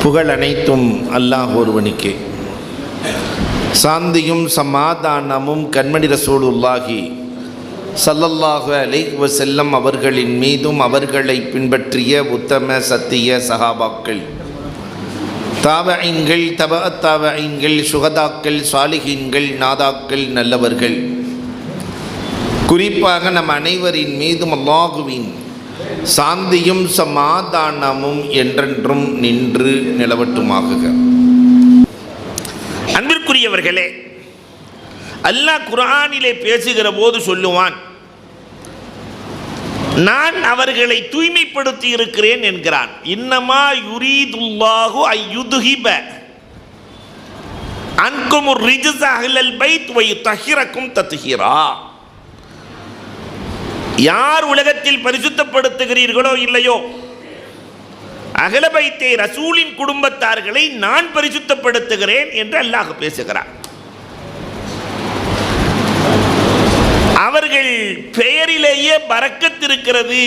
புகழ் அனைத்தும் அல்லாஹ் ஒருவனுக்கே. சாந்தியும் சமாதானமும் கண்மணி ரசூலுல்லாஹி ஸல்லல்லாஹு அலைஹி வஸல்லம் அவர்களின் மீதும் அவர்களை பின்பற்றிய உத்தம சத்திய சஹாபாக்கள், தாபஈன்கள், தபஅத் தாபஈன்கள், சுஹதாக்கள், சாலிஹீன்கள், நாதாக்கள், நல்லவர்கள், குறிப்பாக நம் அனைவரின் மீதும் அல்லாஹுவின் சாந்தியும் சமாதானமும் என்றென்றும் நின்று நிலவட்டுமாகுக. அன்பிற்குரியவர்களே, அல்லாஹ் குர்ஆனிலே பேசுகிற போது சொல்லுவான், நான் அவர்களை தூய்மைப்படுத்தி இருக்கிறேன் என்கிறான். இன்னமா யுரீதுல்லாஹு அய்யுதுஹிப அன்குமுர் ரிஜ்ஸ அஹ்லல் பைத் வ யுதஹிரக்கும் தத்ஹீரா. யார் உலகத்தில் பரிசுத்தப்படுத்துகிறீர்களோ இல்லையோ, அஹ்ல பைத்தை ரசூலின் குடும்பத்தார்களை நான் பரிசுத்தப்படுத்துகிறேன் என்று அல்லாஹ் பேசுகிறார். அவர்கள் பெயரிலேயே பரக்கத் இருக்கிறது,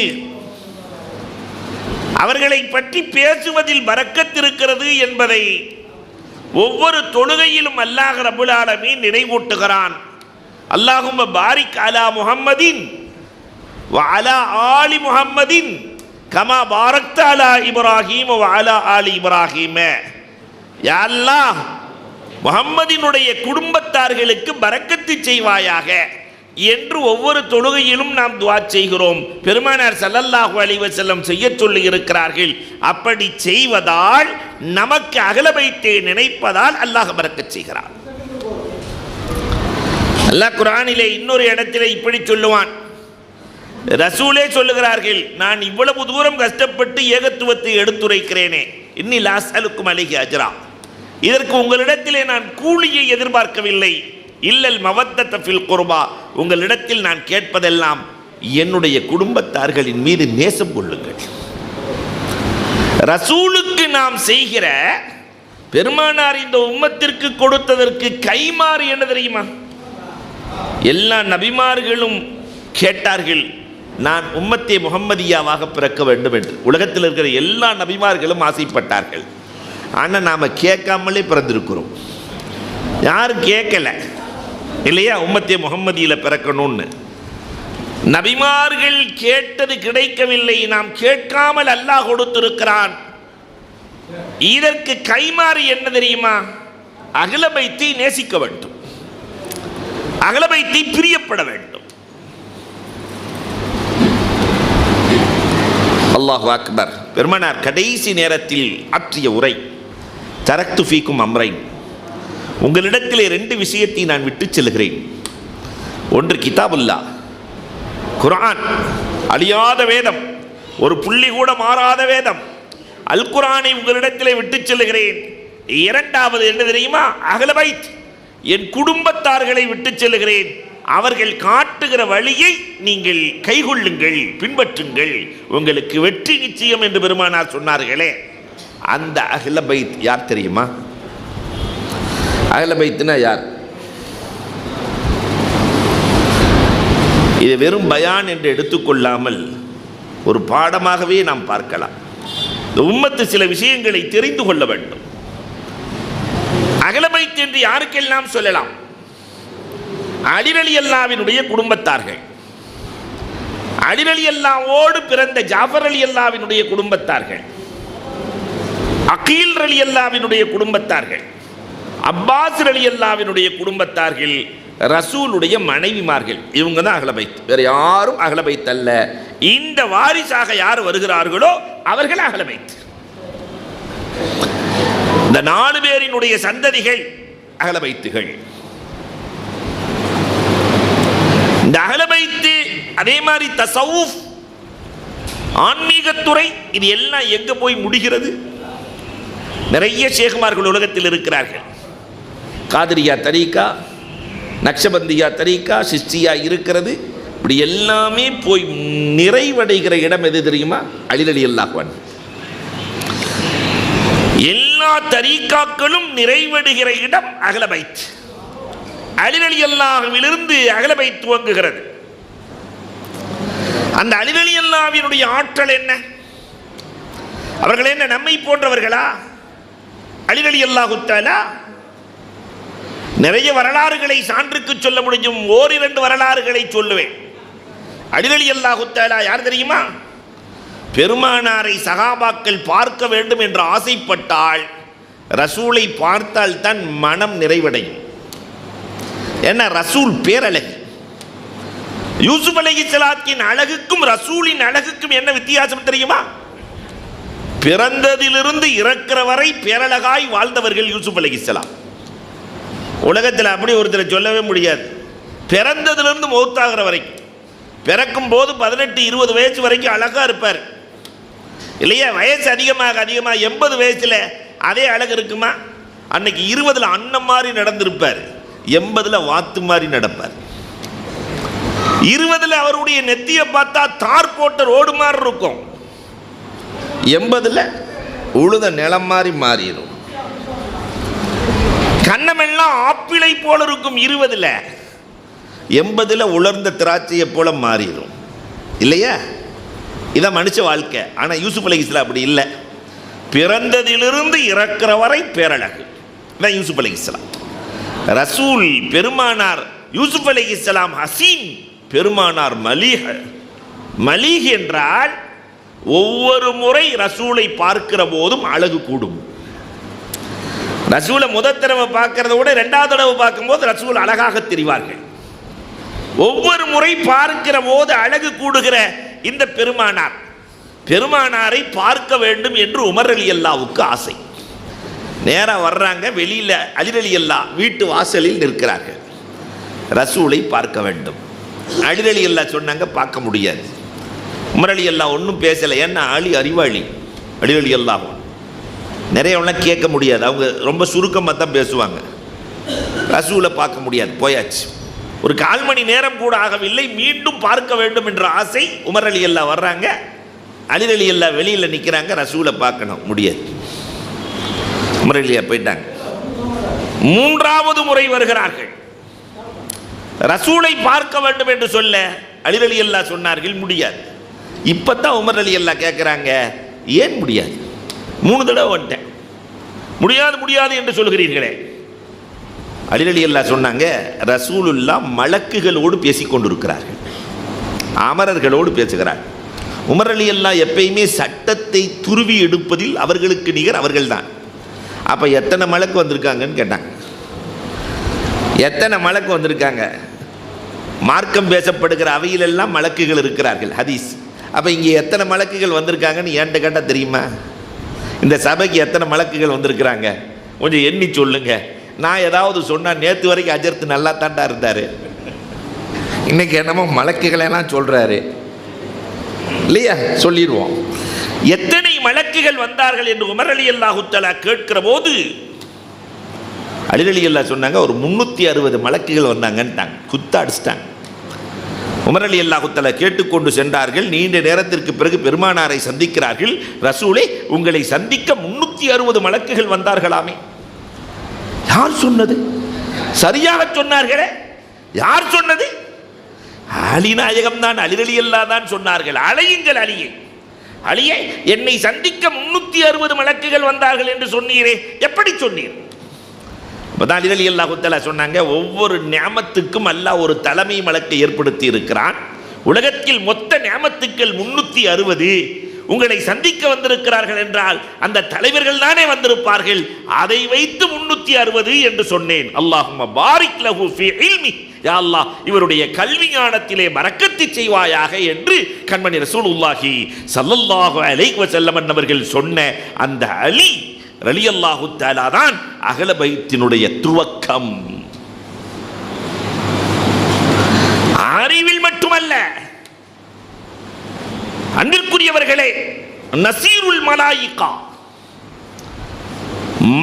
அவர்களை பற்றி பேசுவதில் பரக்கத் இருக்கிறது என்பதை ஒவ்வொரு தொழுகையிலும் அல்லாஹ் ரப்பல் ஆலமீன் நினைவூட்டுகிறான். அல்லாஹும்ம பாரிக் அலா முஹம்மதின் வ அலா ஆலி முஹம்மதின் கமா பாரக்த அலா இப்ராஹீம் வ அலா ஆலி இப்ராஹீம். யா அல்லாஹ், முஹம்மதினுடைய குடும்பத்தார்களுக்கு பரக்கத்து செய்வாயாக என்று ஒவ்வொரு தொழுகையிலும் நாம் துஆ செய்கிறோம். பெருமானார் ஸல்லல்லாஹு அலைஹி வஸல்லம் செய்ய சொல்லி இருக்கிறார்கள். அப்படி செய்வதால், நமக்கு அஹ்ல பைத்தை நினைப்பதால் அல்லாஹ் பரக்கத் செய்கிறான். அல்லாஹ் குர்ஆனிலே இன்னொரு இடத்திலே இப்படி சொல்லுவான், ரசூலே சொல்லுகிறார்கள், நான் இவ்வளவு தூரம் கஷ்டப்பட்டு ஏகத்துவத்தை எடுத்துரைக்கிறேனே, இன்னி லா அஸ்அலுக்கும் அலைஹி அஜ்ரா, இதற்கு உங்களிடத்திலே நான் கூலியை எதிர்பார்க்கவில்லை, இல்லல் மவத்தத ஃபில் குர்பா, உங்களிடத்தில் நான் கேட்பதெல்லாம் என்னுடைய குடும்பத்தார்களின் மீது நேசம் கொள்ளுங்கள். ரசூலுக்கு நாம் செய்கிற, பெருமானார் இந்த உம்மத்திற்கு கொடுத்ததற்கு கைமாறு என்ன தெரியுமா? எல்லா நபிமார்களும் கேட்டார்கள், நான் உம்மத்தே முஹம்மதியாவாக பிறக்க வேண்டும் என்று. உலகத்தில் இருக்கிற எல்லா நபிமார்களும் ஆசைப்பட்டார்கள். ஆனால் நாம் கேட்காமலே பிறந்திருக்கிறோம். யாரும் கேட்கல இல்லையா, உம்மத்தே முஹம்மதியில் பிறக்கணும்னு. நபிமார்கள் கேட்டது கிடைக்கவில்லை, நாம் கேட்காமல் அல்லாஹ் கொடுத்திருக்கிறான். இதற்கு கைமாறு என்ன தெரியுமா? அஹ்ல பைத்தை நேசிக்க வேண்டும், அஹ்ல பைத்தை பிரியப்பட வேண்டும். அல்லாஹு அக்பர். பெருமானார் கடைசி நேரத்தில் ஆற்றிய உரை, தரக்து ஃபீக்கும் அம்ரைன், உங்களிடத்திலே 2 விஷயத்தை நான் விட்டு செல்கிறேன். ஒன்று கிதாபுல்லா, குர்ஆன், அழியாத வேதம், ஒரு புள்ளி கூட மாறாத வேதம், அல் குர்ஆனை உங்களிடத்திலே விட்டு செல்கிறேன். இரண்டாவது என்ன தெரியுமா? அஹ்ல பைத், என் குடும்பத்தார்களை விட்டு செல்கிறேன். அவர்கள் காட்டுகிற வழியை நீங்கள் கைகொள்ளுங்கள், பின்பற்றுங்கள், உங்களுக்கு வெற்றி நிச்சயம் என்று பெருமானார் சொன்னார்களே. அந்த அஹ்ல பைத் யார் தெரியுமா? அஹ்ல பைத்னா யார்? இது வெறும் பயான் என்று எடுத்துக்கொள்ளாமல் ஒரு பாடமாகவே நாம் பார்க்கலாம். இந்த உம்மத்து சில விஷயங்களை தெரிந்து கொள்ள வேண்டும். அஹ்ல பைத் என்று யாருக்கெல்லாம் சொல்லலாம்? அலி ரலியல்லாஹுவினுடைய குடும்பத்தார்கள், அலி ரலியல்லாஹுவோடு பிறந்த ஜாஃபர் ரலியல்லாஹுவினுடைய குடும்பத்தார்கள், அகீல் ரலியல்லாஹுவினுடைய குடும்பத்தார்கள், அப்பாஸ் ரலியல்லாஹுவினுடைய குடும்பத்தார்கள், ரசூலுடைய மனைவிமார்கள். இவங்க தான் அஹ்ல பைத், வேற யாரும் அஹ்ல பைத் அல்ல. இந்த வாரிசாக யார் வருகிறார்களோ அவர்கள் அஹ்ல பைத். இந்த 4 பேரினுடைய சந்ததிகள் அஹ்ல பைத்துகள். இந்த அஹ்ல பைத், அதே மாதிரி தஸவுஃப், ஆன்மீகத்துறை, இது எல்லாம் எங்க போய் முடிகிறது? நிறைய ஷேகுமார்கள் உலகத்தில் இருக்கிறார்கள். காதிரியா தரீகா, நக்ஷபந்தியா தரீகா, சிஸ்தியா இருக்கிறது. இப்படி எல்லாமே போய் நிறைவடைகிற இடம் எது தெரியுமா? அலி ரலியல்லாஹு அன்ஹு. எல்லா தரீகாக்களும் நிறைவடைகிற இடம் அஹ்ல பைத். அலி ரலியல்லாஹுவிலிருந்து அஹ்ல பைத் துவங்குகிறது. அந்த அலி ரலியல்லாஹுவினுடைய ஆற்றல் என்ன? அவர்கள் என்ன நம்மை போன்றவர்களா? அலி ரலியல்லாஹு தஆலா நிறைய வரலாறுகளை சான்றுக்கு சொல்ல முடியும். ஓரிரண்டு வரலாறுகளை சொல்லுவேன். அலி ரலியல்லாஹு தஆலா யார் தெரியுமா? பெருமானாரை சகாபாக்கள் பார்க்க வேண்டும் என்று ஆசைப்பட்டால் ரசூலை பார்த்தால் தான் மனம் நிறைவடையும். என்ன, ரசூல் பேரழகு. யூசுப் அலைஹிஸ்ஸலாத்தின் அழகுக்கும் ரசூலின் அழகுக்கும் என்ன வித்தியாசம் தெரியுமா? பிறந்ததிலிருந்து இறக்கிற வரை பேரழகாய் வாழ்ந்தவர்கள் யூசுப் அலைஹிஸ்ஸலாம். உலகத்தில் அப்படி ஒருத்தரை சொல்லவே முடியாது. பிறந்ததிலிருந்து மௌத்தாகிற வரைக்கும், பிறக்கும் போது 18-20 வயசு வரைக்கும் அழகா இருப்பார் இல்லையா? வயசு அதிகமாக 80 வயசுல அதே அழகு இருக்குமா? அன்னைக்கு 20 அண்ணன் மாதிரி நடந்திருப்பார், 80 வாத்து மாதிரி நடப்பார். 20 அவருடைய நெத்தியை பார்த்தா தார் போட்ட ரோடு மாதிரி இருக்கும், 80 உழுத நிலம் மாதிரி மாறிடும். கண்ணமெல்லாம் ஆப்பிளை போல இருக்கும் 20, 80 உலர்ந்த திராட்சையை போல மாறிடும் இல்லையா? இதான் மனுஷ வாழ்க்கை. ஆனால் யூசுப் அலைஹிஸ்ஸலாம் அப்படி இல்லை. பிறந்ததிலிருந்து இறக்கிற வரை பேரழகு. இதான் யூசுப் அலைஹிஸ்ஸலாம். ரசூல் பெருமானார் யூசுப் அலைஹிஸ்ஸலாம் ஹசீன், பெருமானார் மலீஹ். மலீஹ் என்றால் ஒவ்வொரு முறை ரசூலை பார்க்கிற போதும் அழகு கூடும். ரசூலை முதல் தடவை பார்க்கறத விட 2வது தடவை பார்க்கும்போது ரசூல் அழகாக தெரிவார்கள். ஒவ்வொரு முறை பார்க்கிற போது அழகு கூடுகிற இந்த பெருமானாரை பார்க்க வேண்டும் என்று உமர் ரலியல்லாஹுவுக்கு ஆசை. நேராக வர்றாங்க. வெளியில் அலி ரலியல்லாஹு வீட்டு வாசலில் நிற்கிறார்கள். ரசூலை பார்க்க வேண்டும். அலி ரலியல்லாஹு சொன்னாங்க பார்க்க முடியாது. உமர் ரலியல்லாஹு ஒன்றும் பேசலை. ஏன்னா அலி அறிவாளி. அலி ரலியல்லாஹு நிறையவெல்லாம் கேட்க முடியாது, அவங்க ரொம்ப சுருக்கமாக தான் பேசுவாங்க. ரசூலை பார்க்க முடியாது, போயாச்சு. ஒரு 1/4 மணி நேரம் கூட ஆகவில்லை, மீண்டும் பார்க்க வேண்டும் என்ற ஆசை. உமர் ரலியல்லாஹு வர்றாங்க, அலி ரலியல்லாஹு வெளியில் நிற்கிறாங்க. ரசூலை பார்க்கணும், முடியாது. உமர் ரலியல்லாஹு போயிட்டாங்க. 3வது முறை வருகிறார்கள். ரசூலை பார்க்க வேண்டும் என்று சொல்ல அலி ரலியல்லாஹு சொன்னார்கள் முடியாது. இப்போ தான் உமர் ரலியல்லாஹு கேட்குறாங்க, ஏன் முடியாது? 3 தடவை வந்துட்டேன், முடியாது முடியாது என்று சொல்கிறீர்களே. அலி ரலியல்லாஹு சொன்னாங்க, ரசூலுல்லாஹ் மலக்குகளோடு பேசிக்கொண்டிருக்கிறார்கள், அமரர்களோடு பேசுகிறார்கள். உமர் ரலியல்லாஹு எப்பயுமே சட்டத்தை துருவி எடுப்பதில் அவர்களுக்கு நிகர் அவர்கள்தான். அப்போ எத்தனை மலக்கு வந்திருக்காங்கன்னு கேட்டாங்க. எத்தனை மலக்கு வந்திருக்காங்க? மார்க்கம் பேசப்படுகிற அவையிலெல்லாம் மலக்குகள் இருக்கிறார்கள், ஹதீஸ். அப்போ இங்கே எத்தனை மலக்குகள் வந்திருக்காங்கன்னு என்கிட்ட கேட்டால் தெரியுமா? இந்த சபைக்கு எத்தனை மலக்குகள் வந்திருக்கிறாங்க கொஞ்சம் எண்ணி சொல்லுங்க. நான் ஏதாவது சொன்னால், நேற்று வரைக்கும் அஜர்த்து நல்லா தாண்டா இருந்தார், இன்னைக்கு என்னமோ மலக்குகளெல்லாம் சொல்கிறாரு இல்லையா? சொல்லிடுவோம். எத்தனை மலக்குகள் வந்தார்கள் என்று உமர் ரலியல்லாஹு தஆலா கேட்கிற போது அலி ரலியல்லாஹு சொன்னாங்க, ஒரு 360 மலக்குகள் வந்தாங்கன்ட்டாங்க, குத்தாடிச்சிட்டாங்க. உமர் ரலியல்லாஹு தஆலா கேட்டுக்கொண்டு சென்றார்கள். நீண்ட நேரத்திற்கு பிறகு பெருமானாரை சந்திக்கிறார்கள். ரசூலே, உங்களை சந்திக்க 360 மலக்குகள் வந்தார்களாமே. யார் சொன்னது? சரியாக சொன்னார்களே. யார் சொன்னது? அலி நாயகம் தான், அலி ரலியல்லாஹு தான் சொன்னார்கள். அழையுங்கள் அலியை. அலியை, என்னை சந்திக்க 360 மலக்குகள் வந்தார்கள் என்று சொன்னீரே, எப்படி சொன்னீர்? அப்பதான் அலி ரலியல்லாஹு தஆலா சொன்னாங்க, ஒவ்வொரு நியாமத்துக்கும் அல்லாஹ் ஒரு தலைமை மலக்கை ஏற்படுத்தி இருக்கிறான். உலகத்தில் மொத்த நியாமத்துக்கள் 360. உங்களை சந்திக்க வந்திருக்கிறார்கள் என்றால் அந்த தலைவர்கள் தானே வந்திருப்பார்கள், அதை வைத்து 360 என்று சொன்னேன். அல்லாஹும்ம பாரிக் லஹு ஃபீ இல்மி, யா அல்லாஹ் இவருடைய கல்வி ஞானத்திலே பரக்கத்து செய்வாயாக என்று கண்மணி ரசூலுல்லாஹி ஸல்லல்லாஹு அலைஹி வஸல்லம் அவர்கள் சொன்ன அந்த அலி ரலியல்லாஹு தஆலா தான் அஹ்ல பைத்தினுடைய துவக்கம். அறிவில் மட்டுமல்ல, அன்பிற்குரியவர்களே, நசீருல் மலாயிகா,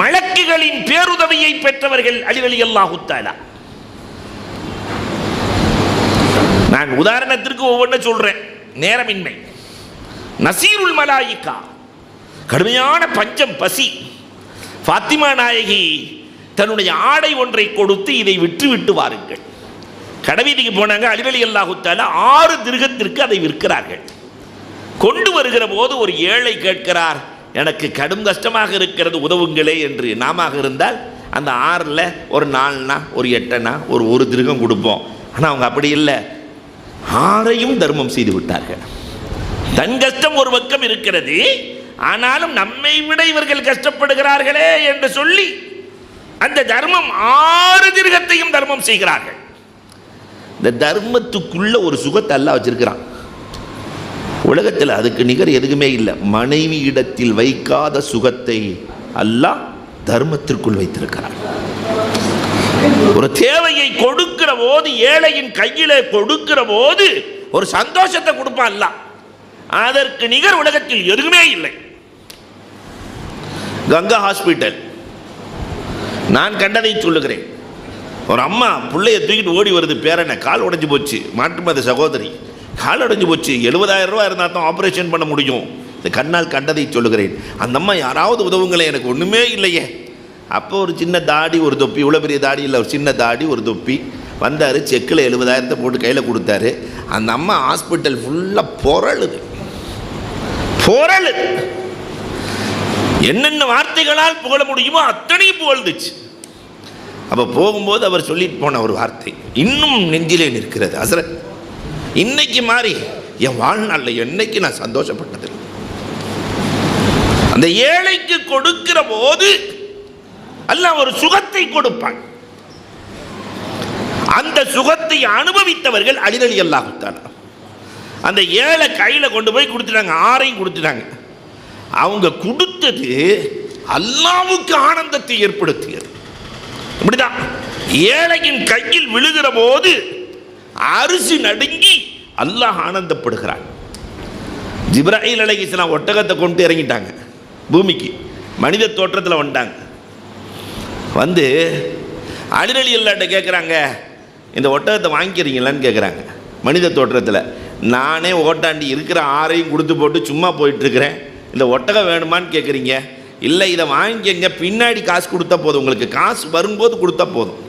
மலக்குகளின் பேருதவியை பெற்றவர்கள் அலி ரலியல்லாஹு தஆலா. நான் உதாரணத்திற்கு ஒவ்வொன்று சொல்றேன், நேரமின்மை. நசீருல் மலாயிகா, கடுமையான பஞ்சம், பசி. ஃபாத்திமா நாயகி தன்னுடைய ஆடை ஒன்றை கொடுத்து, இதை விற்று விட்டு வாருங்கள். கடைவீதிக்கு போனாங்க. அலி ரலியல்லாஹு தஆலா 6 திர்ஹத்திற்கு அதை விற்கிறார்கள். கொண்டு வருகிற போது ஒரு ஏழை கேட்கிறார், எனக்கு கடும் கஷ்டமாக இருக்கிறது உதவுங்களே என்று நாம இருந்தால் அந்த 6ல் ஒரு 4னா ஒரு 8னா ஒரு திருகம் கொடுப்போம். ஆனால் அவங்க அப்படி இல்லை, 6ஐயும் தர்மம் செய்து விட்டார்கள். தன் கஷ்டம் ஒரு பக்கம் இருக்கிறது, ஆனாலும் நம்மை விட இவர்கள் கஷ்டப்படுகிறார்களே என்று சொல்லி அந்த தர்மம் 6 திருகத்தையும் தர்மம் செய்கிறார்கள். இந்த தர்மத்துக்குள்ள ஒரு சுகத்தை அல்லாஹ் வச்சிருக்கிறான். உலகத்தில் அதுக்கு நிகர் எதுவுமே இல்லை. மனைவி இடத்தில் வைக்காத சுகத்தை அல்லாஹ் தர்மத்திற்குள் வைத்திருக்கிறான். ஒரு தேவையை கொடுக்கிற போது, ஏழையின் கையிலே கொடுக்கிற போது ஒரு சந்தோஷத்தை கொடுப்பான் அல்லாஹ். அதற்கு நிகர் உலகத்தில் எதுவுமே இல்லை. கங்கா ஹாஸ்பிட்டல் நான் கண்டதை சொல்லுகிறேன். ஒரு அம்மா பிள்ளைய தூக்கிட்டு ஓடி வருது, பேரனை கால் உடைஞ்சு போச்சு, மாற்று மத சகோதரி கால் உடைஞ்சு போச்சு, 70,000 ரூபா இருந்தால் தான் ஆப்ரேஷன் பண்ண முடியும். இந்த கண்ணால் கண்டதை சொல்லுகிறேன். அந்த அம்மா யாராவது உதவுங்களே, எனக்கு ஒன்றுமே இல்லையே. அப்போ ஒரு சின்ன தாடி ஒரு தொப்பி, இவ்வளோ பெரிய தாடி இல்லை, ஒரு சின்ன தாடி ஒரு தொப்பி வந்தார், செக்கில் 70,000 போட்டு கையில் கொடுத்தாரு. அந்த அம்மா ஹாஸ்பிட்டல் ஃபுல்லாக பொறழுது. என்னென்ன வார்த்தைகளால் புகழ முடியுமோ அத்தனையும் புகழ்ந்துச்சு. அப்போ போகும்போது அவர் சொல்லிட்டு போன ஒரு வார்த்தை இன்னும் நெஞ்சிலே நிற்கிறது. ஹஸ்ரத், இன்னைக்கு மாதிரி என் வாழ்நாளில் என்னைக்கு நான் சந்தோஷப்பட்டது. அந்த ஏழைக்கு கொடுக்கிற போது அல்லாஹ் ஒரு சுகத்தை கொடுப்பான். அந்த சுகத்தை அனுபவித்தவர்கள் அலி ரலியல்லாஹு தஆலா. அந்த ஏழை கையில கொண்டு போய் கொடுத்துட்டாங்க, 6ஐயும் கொடுத்துட்டாங்க. அவங்க கொடுத்தது அல்லாஹ்வுக்கு ஆனந்தத்தை ஏற்படுத்தியது. இப்படிதான் ஏழையின் கையில் விழுகிற போது அரிசி நடுங்கி அல்லாஹ் ஆனந்தப்படுகிறான். ஜிப்ராயில் அலைஹிஸ்ஸலாம் ஒட்டகத்தை கொண்டு இறங்கிட்டாங்க பூமிக்கு, மனித தோற்றத்தில் வந்துட்டாங்க. வந்து அலி ரலியல்லாஹு கேட்குறாங்க, இந்த ஒட்டகத்தை வாங்கிக்கிறீங்களான்னு கேட்குறாங்க. மனித தோற்றத்தில் நானே ஓட்டாண்டி இருக்கிற 6ஐயும் கொடுத்து போட்டு சும்மா போயிட்டுருக்கிறேன், இந்த ஒட்டகம் வேணுமான்னு கேட்குறீங்க. இல்லை, இதை வாங்கிக்கங்க, பின்னாடி காசு கொடுத்தா போதும், உங்களுக்கு காசு வரும்போது கொடுத்தா போதும்.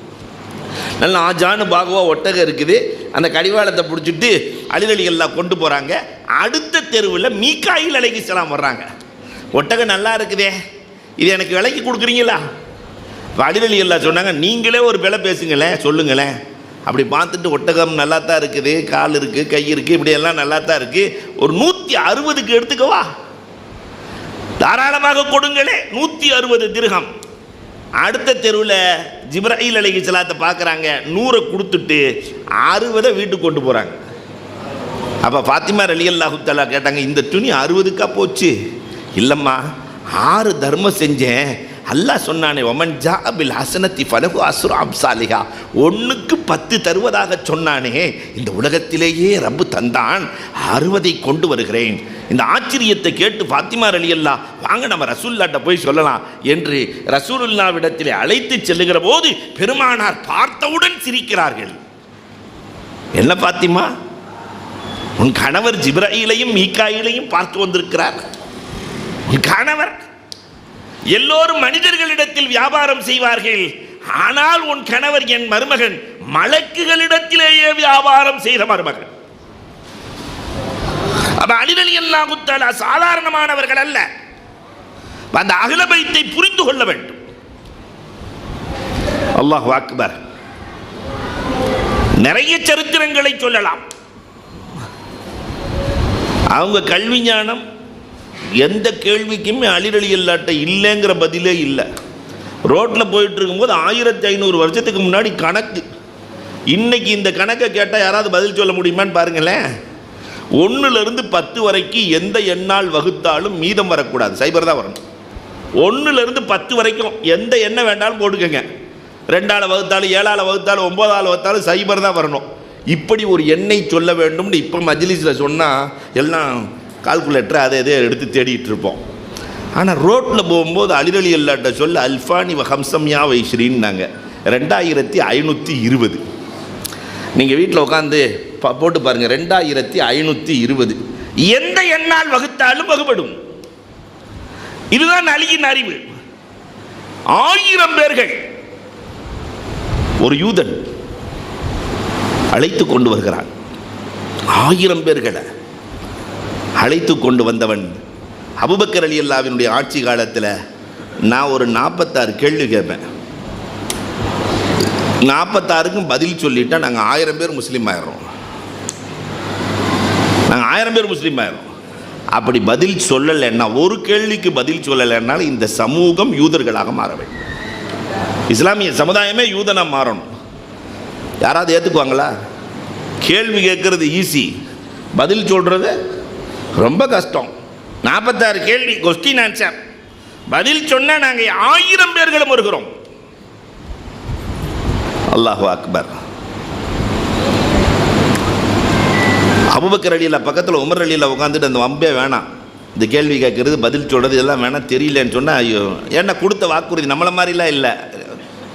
நல்லா ஆஜானு பாகுவா ஒட்டகம் இருக்குது. அந்த கடிவாளத்தை பிடிச்சிட்டு அலி ரலியல்லாஹு கொண்டு போகிறாங்க. அடுத்த தெருவில் மீகாயில் அலைஹிஸ்ஸலாம் வர்றாங்க. ஒட்டகம் நல்லா இருக்குதே, இது எனக்கு விலைக்கு கொடுக்குறீங்களா? அலி ரலியல்லாஹு சொன்னாங்க, நீங்களே ஒரு விலை பேசுங்களேன், சொல்லுங்களேன். அப்படி பார்த்துட்டு ஒட்டகம் நல்லா தான் இருக்குது, கால் இருக்குது, கை இருக்குது, இப்படியெல்லாம் நல்லா தான் இருக்குது, ஒரு 160க்கு எடுத்துக்கவா, தாராளமாக கொடுங்களே, 160 திர்ஹம். அடுத்த தெருவில் ஜிப்ராயில் அலைஹிஸ்ஸலாத்தை பார்க்குறாங்க, 100 கொடுத்துட்டு 60 வீட்டுக்கு கொண்டு போகிறாங்க. அப்போ ஃபாத்திமா ரலியல்லாஹு தஆலா கேட்டாங்க, இந்த துணி 60க்கா போச்சு? இல்லைம்மா, 6 தர்மம் செஞ்சேன், அல்லாஹ் சொன்னானே, ஒமன் ஜா பில் ஹசனத்தி ஃபலஹு அஸ்ரு அம்சாலிஹா, 1க்கு 10 தருவதாக சொன்னானே, இந்த உலகத்திலேயே ரப்பு தந்தான், 60ஐ கொண்டு வருகிறேன். இந்த ஆச்சரியத்தை கேட்டு ஃபாத்திமா ரலியல்லாஹு, வாங்க நம்ம ரசூலுல்லாஹ்ட்ட போய் சொல்லலாம் என்று ரசூலுல்லாஹ்விடத்திலே அழைத்து செல்லுகிற போது பெருமானார் பார்த்தவுடன் சிரிக்கிறார்கள். என்ன ஃபாத்திமா, உன் கணவர் ஜிப்ராயிலையும் மீகாயிலையும் பார்த்து வந்திருக்கிறார். உன் கணவர், எல்லோரும் மனிதர்களிடத்தில் வியாபாரம் செய்வார்கள், ஆனால் உன் கணவர் என் மருமகன் மலக்குகளிடத்திலேயே வியாபாரம் செய்த மருமகன். அப்ப அலி ரலியல்லாஹு தஆலா சாதாரணமானவர்கள் அல்ல. அந்த அஹ்ல பைத்தை புரிந்து கொள்ள வேண்டும். அல்லாஹு அக்பர். நிறைய சரித்திரங்களை சொல்லலாம். அவங்க கல்வி ஞானம் எந்த கேள்விக்குமே அலி ரலியல்லாஹு இல்லைங்கிற பதிலே இல்லை. ரோட்டில் போயிட்டு இருக்கும்போது 1500 வருஷத்துக்கு முன்னாடி கணக்கு, இன்னைக்கு இந்த கணக்கை கேட்டால் யாராவது பதில் சொல்ல முடியுமான்னு பாருங்களேன். 1லிருந்து 10 வரைக்கும் எந்த எண்ணால் வகுத்தாலும் மீதம் வரக்கூடாது, சைபர் தான் வரணும். 1லிருந்து 10 வரைக்கும் எந்த எண்ணை வேண்டாலும் போட்டுக்கோங்க, 2ஆல் வகுத்தாலும் 7ஆல் வகுத்தாலும் 9ஆல் வகுத்தாலும் சைபர் தான் வரணும். இப்படி ஒரு எண்ணை சொல்ல வேண்டும்னு இப்போ மஜ்லிஸில் சொன்னால் எல்லாம் கால்குலேட்டர் அதை எதே எடுத்து தேடிட்டு இருப்போம். ஆனால் ரோட்டில் போகும்போது அலி ரலியல்லாஹு சொல்ல அல்ஃபானி ஹம்சம்யா வைஸ்ரீன்னாங்க, 2520. நீங்கள் வீட்டில் உட்காந்து போட்டு பாருங்கள், 2520 எந்த எண்ணால் வகுத்தாலும் வகுப்படும். இதுதான் அலியின் அறிவு. 1000 பேர்கள் ஒரு யூதன் அழைத்து கொண்டு வருகிறான். 1000 பேர்களை அழைத்து கொண்டு வந்தவன் அபூபக்கர் ரலியல்லாஹுவினுடைய ஆட்சி காலத்தில் நான் ஒரு 46 கேள்வி கேட்பேன். 46க்கும் பதில் சொல்லிட்டா நாங்கள் 1000 பேர் முஸ்லீம் ஆயிடுறோம். நாங்கள் 1000 பேர் முஸ்லீம் ஆயிடுறோம். அப்படி பதில் சொல்லலைன்னா, ஒரு கேள்விக்கு பதில் சொல்லலைன்னாலும் இந்த சமூகம் யூதர்களாக மாற வேண்டும். இஸ்லாமிய சமுதாயமே யூதனாக மாறணும். யாராவது ஏற்றுக்குவாங்களா? கேள்வி கேட்கறது ஈஸி, பதில் சொல்கிறது ரொம்ப கஷ்டம். 46 கேள்வி, கொஸ்டின் ஆன்சர், பதில் சொன்னால் நாங்கள் 1000 பேர்களும் வருகிறோம். அல்லாஹு அக்பர். அபூபக்கர் ரலியல்லாஹு பக்கத்தில் உமர் ரலியல்லாஹு உட்காந்துட்டு அந்த வம்பே வேணாம், இந்த கேள்வி கேட்கறது பதில் சொல்கிறது இதெல்லாம் வேணாம், தெரியலன்னு சொன்னால் ஐயோ ஏன்னா கொடுத்த வாக்குறுதி நம்மளை மாதிரிலாம் இல்லை,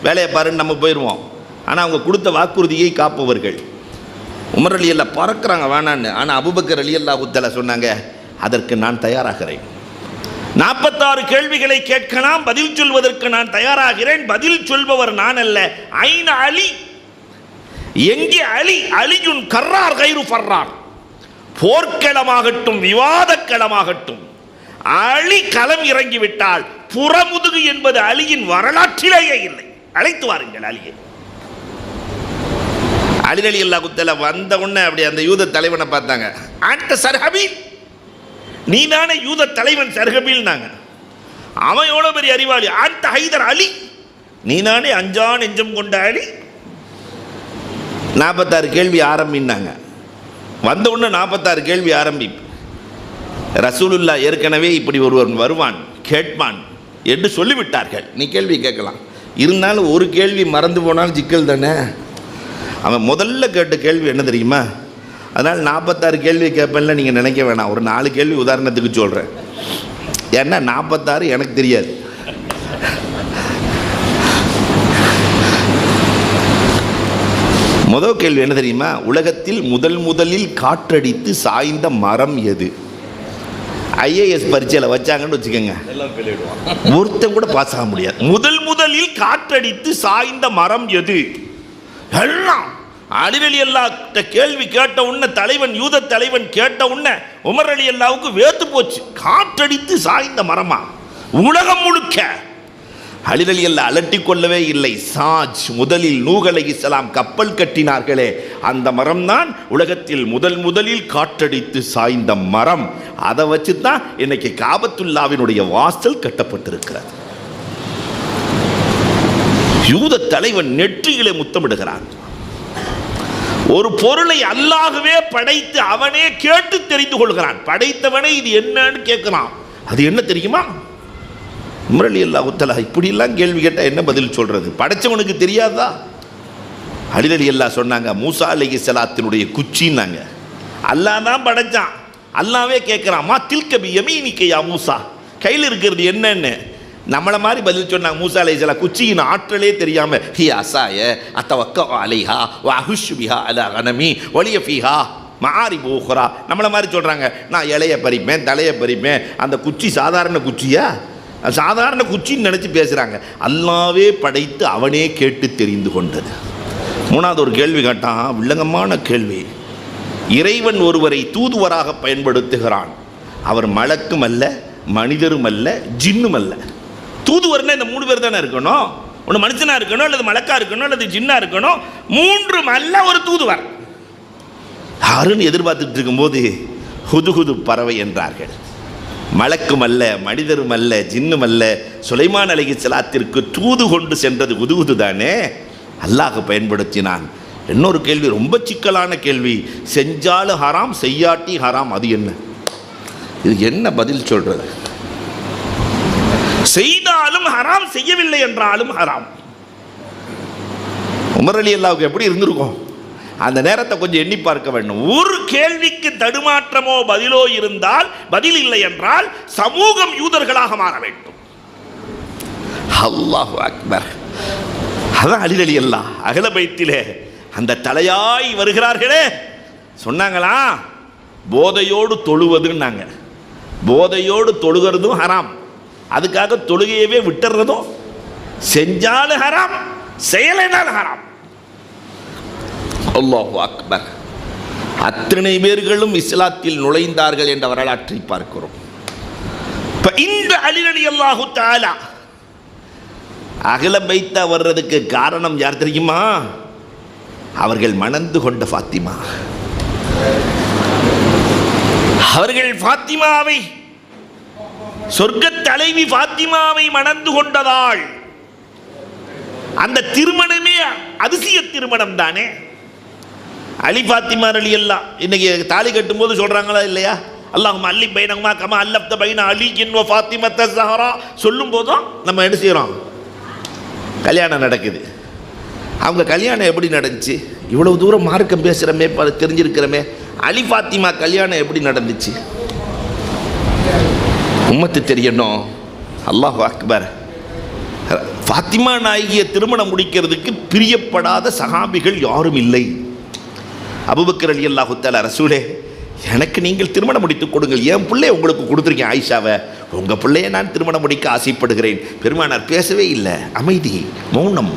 வேலையை பாருன்னு நம்ம போயிடுவோம். ஆனால் அவங்க கொடுத்த வாக்குறுதியை காப்பவர்கள். உமர் ரலியல்லாஹு பறக்கிறாங்க வேணான்னு. ஆனால் அபூபக்கர் ரலியல்லாஹு தஆலா சொன்னாங்க, அதற்கு நான் தயாராகிறேன். 46 கேள்விகளை கேட்கலாம், பதில் சொல்வதற்கு நான் தயாராகிறேன். பதில் சொல்பவர் நான் அல்ல. ஐன அலி, எங்கே அலி? அலியுன் கர்ரார் கைரு ஃபர்ரார். போர்க்களமாகட்டும் விவாதக்களமாகட்டும் அலி களம் இறங்கிவிட்டால் புறமுதுகு என்பது அலியின் வரலாற்றிலேயே இல்லை. அழைத்து வாருங்கள் அலியை. அலி ரலியல்லாஹு தஆலா வந்த உடனே அப்படி அந்த யூத தலைவனை பார்த்தாங்க. அந்த சர்ஹபீல், நீ தானே யூத தலைவன் சர்ஹபீல்னாங்க. அவன் எவ்வளோ பெரிய அறிவாளி. அந்த ஹைதர் அலி, நீ தானே அஞ்சா நெஞ்சம் கொண்ட அலி. 46 கேள்வி ஆரம்பினாங்க. வந்த உடனே 46 கேள்வி ஆரம்பி. ரசூலுல்லா ஏற்கனவே இப்படி ஒருவன் வருவான் கேட்பான் என்று சொல்லிவிட்டார்கள். நீ கேள்வி கேட்கலாம். இருந்தாலும் ஒரு கேள்வி மறந்து போனாலும் சிக்கல் தானே. அவன் முதல்ல கேட்ட கேள்வி என்ன தெரியுமா? அதனால் 46 கேள்வி கேட்பேன்ல நீங்கள் நினைக்க வேணாம். ஒரு 4 கேள்வி உதாரணத்துக்கு சொல்கிறேன். ஏன்னா 46 எனக்கு தெரியாது. முதல் கேள்வி என்ன தெரியுமா? உலகத்தில் முதலில் காற்றடித்து சாய்ந்த மரம் எது? ஐஏஎஸ் பரீட்சையில் வச்சாங்கன்னு வச்சுக்கோங்க, ஒருத்தன் கூட பாஸ் ஆக முடியாது. முதலில் காற்றடித்து சாய்ந்த மரம் எது? எல்லாம் அலி ரலியல்லாஹு கேள்வி கேட்ட உடனே தலைவன், யூத தலைவன் கேட்ட உடனே உமர் ரலியல்லாஹுக்கு வேத்து போச்சு. காற்றடித்து சாய்ந்த மரமா? உலகம் முழுக்க. அலி ரலியல்லாஹு அலட்டிக் கொள்ளவே இல்லை. சாஜ், முதலில் நூஹ் அலைஹிஸ்ஸலாம் கப்பல் கட்டினார்களே, அந்த மரம் தான் உலகத்தில் முதலில் காற்றடித்து சாய்ந்த மரம். அதை வச்சு தான் இன்னைக்கு காபத்துல்லாவினுடைய வாசல் கட்டப்பட்டிருக்கிறது. யூத தலைவன் நெற்றியிலே முத்தமிடுகிறான். ஒரு பொருளை அல்லாஹ்வே படைத்து அவனே கேட்டு தெரிந்து கொள்கிறான். படைத்தவனே இது என்னன்னு கேட்கிறான். அது என்ன தெரியுமா? உமர் ரலியல்லாஹு தஆலா இப்படியெல்லாம் கேள்வி கேட்டால் என்ன பதில் சொல்றது? படைச்சவனுக்கு தெரியாதா? அலி ரலியல்லாஹு சொன்னாங்க, மூசா அலைஹிஸ்ஸலாத்தினுடைய குச்சின்னாங்க. அல்லாஹ் தான் படைச்சான். அல்லாஹ்வே கேட்குறான், மா தில்க பி யமீனிக யா மூசா, கையில் இருக்கிறது என்னன்னு. நம்மளை மாதிரி பதில் சொன்னாங்க. மூசா அலைஹிஸ்ஸலாம் குச்சியின் ஆற்றலே தெரியாமல், ஹி அஸாய அத்தவக்க அலைஹா வ அஹுஷு பிஹா அலா கனமி வலிய ஃபீஹா மஆரிபு உக்ரா. நம்மளை மாதிரி சொல்கிறாங்க, நான் இலையை பறிப்பேன், தலையை பறிப்பேன். அந்த குச்சி சாதாரண குச்சியா? சாதாரண குச்சின்னு நினச்சி பேசுகிறாங்க. அல்லாவே படைத்து அவனே கேட்டு தெரிந்து கொண்டது. மூணாவது ஒரு கேள்வி கேட்டான், வில்லங்கமான கேள்வி. இறைவன் ஒருவரை தூதுவராக பயன்படுத்துகிறான். அவர் மலக்கும் அல்ல, மனிதரும் அல்ல, ஜின்னும் அல்ல. தூதுவர்னா இந்த 3 பேர் தானே இருக்கணும். ஒன்று மனுஷனாக இருக்கணும், அல்லது மலக்கா இருக்கணும், அல்லது ஜின்னா இருக்கணும். 3 அல்ல ஒரு தூதுவர். யாருன்னு எதிர்பார்த்துட்டு இருக்கும்போது ஹுதுஹுது பறவை என்றார்கள். மலக்கும் அல்ல, மனிதரும் அல்ல, ஜின்னும் அல்ல. சுலைமான் அலைஹிஸ்ஸலாத்திற்கு தூது கொண்டு சென்றது ஹுதுஹுது தானே. அல்லாஹ் பயன்படுத்தினான். இன்னொரு கேள்வி, ரொம்ப சிக்கலான கேள்வி. செஞ்சாலும் ஹராம், செய்யாட்டி ஹராம், அது என்ன? இது என்ன பதில் சொல்றது? செய்தாலும் ஹராம், செய்யவில்லை என்றாலும் ஹராம். உமர் ரலியல்லாஹுக்கு எப்படி இருந்திருக்கும்? அந்த நேரத்தை கொஞ்சம் எண்ணி பார்க்க வேண்டும். ஒரு கேள்விக்கு தடுமாற்றமோ பதிலோ இருந்தால், பதில் இல்லை என்றால் சமூகம் யூதர்களாக மாற வேண்டும். அல்லாஹு அக்பர். அதான் அலி ரலியல்லாஹு அஹ்ல பைத்திலே அந்த தலையாய் வருகிறார்களே சொன்னாங்களா, போதையோடு தொழுவதுன்னாங்க. போதையோடு தொழுகிறதும் ஹராம். அதுக்காக தொழுகையவே விட்டுறதும், செஞ்சாலும் ஹராம், செயலினால் ஹராம். அல்லாஹு அக்பர். அத்தனை பேர்களும் இஸ்லாத்தில் நுழைந்தார்கள் என்ற வரலாற்றை பார்க்கிறோம். இப்ப இந்த அலி ரலியல்லாஹு தஆலா அகல பைத்தா வர்றதுக்கு காரணம் யார் தெரியுமா? அவர்கள் மணந்து கொண்ட ஃபாத்திமா. அவர்கள் ஃபாத்திமாவை, சொர்க்க தலைவி ஃபாத்திமாவை மணந்து கொண்டதால் அந்த திருமணமே அதிசய திருமணம் தானே. அலி ஃபாத்திமா ரலியல்லாஹ் இன்னைக்கு தாலி கட்டும்போது சொல்றாங்களா இல்லையா? அல்லாஹும்ம அல்லி பைனஹுமா கமா அல்லஃப்த பைன அலியின் வ ஃபாத்திமத்த ஸஹரா சொல்லும் போதும் நம்ம என்ன செய்கிறோம்? கல்யாணம் நடக்குது. அவங்க கல்யாணம் எப்படி நடந்துச்சு? இவ்வளவு தூரம் மார்க்கம் பேசுகிறமே, தெரிஞ்சிருக்கிறோமே, அலி ஃபாத்திமா கல்யாணம் எப்படி நடந்துச்சு? உம்மத்து தெரியணும். அல்லாஹு அக்பர். ஃபாத்திமா நாயகியை திருமணம் முடிக்கிறதுக்கு பிரியப்படாத சஹாபிகள் யாரும் இல்லை. அபூபக்கர் ரலியல்லாஹு தஆலா, ரசூலே எனக்கு நீங்கள் திருமணம் முடித்து கொடுங்கள், என் பிள்ளைய உங்களுக்கு கொடுத்துருக்கேன் ஆயிஷாவை, உங்கள் பிள்ளைய நான் திருமணம் முடிக்க ஆசைப்படுகிறேன். பெருமானார் பேசவே இல்லை, அமைதி, மௌனம்.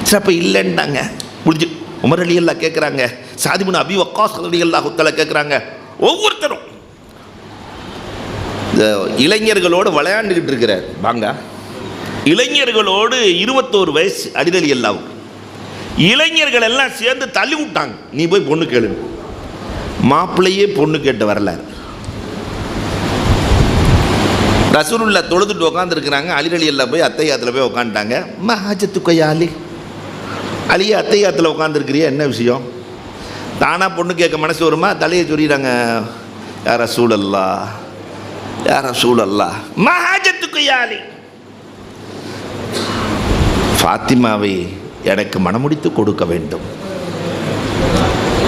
சரி, அப்போ இல்லைன்னாங்க, முடிஞ்சு. உமர் ரலியல்லாஹு கேட்குறாங்க, சாத் இப்னு அபீ வக்காஸ் ரலியல்லாஹு தஆலா கேட்குறாங்க. ஒவ்வொருத்தரும் இந்த இளைஞர்களோடு விளையாண்டுக்கிட்டு இருக்கிறார் பாங்க. இளைஞர்களோடு 21 வயசு அலி ரலியல்லாஹு. இளைஞர்கள் எல்லாம் சேர்ந்து தள்ளி விட்டாங்க, நீ போய் பொண்ணு கேளு. மாப்பிள்ளையே பொண்ணு கேட்டு வரலார். ரசூலுல்லாஹ் தொழுதுட்டு உட்காந்துருக்கிறாங்க. அலி ரலியல்லாஹு போய் அத்தையாத்தில் போய் உட்காந்துட்டாங்க. மஹாஜத்துக்கையா அலி, அலியே அத்தையாத்தில் உட்காந்துருக்கிறியா, என்ன விஷயம்? தானாக பொண்ணு கேட்க மனசு வருமா? தலையை சொல்லிடுறாங்க, யா ரசூலல்லாஹ், யா ரசூலல்லாஹ், மஹாஜத்துக்கையா அலி, ஃபாத்திமாவை எனக்கு மணமுடித்து கொடுக்க வேண்டும்.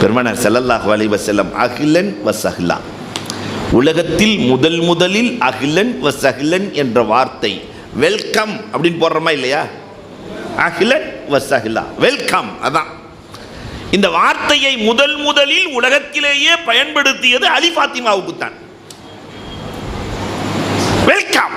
பெருமானார் ஸல்லல்லாஹு அலைஹி வஸல்லம் அஹ்லன் வ ஸஹ்லா, உலகத்தில் முதலில் அஹ்லன் வ ஸஹ்லன் என்ற வார்த்தை, வெல்கம் அப்படின்னு போடுறோமா இல்லையா? அஹ்லன் வ ஸஹ்லா, வெல்கம். அதான் இந்த வார்த்தையை முதலில் உலகத்திலேயே பயன்படுத்தியது அலி ஃபாத்திமாவுக்கு தான். வெல்கம்,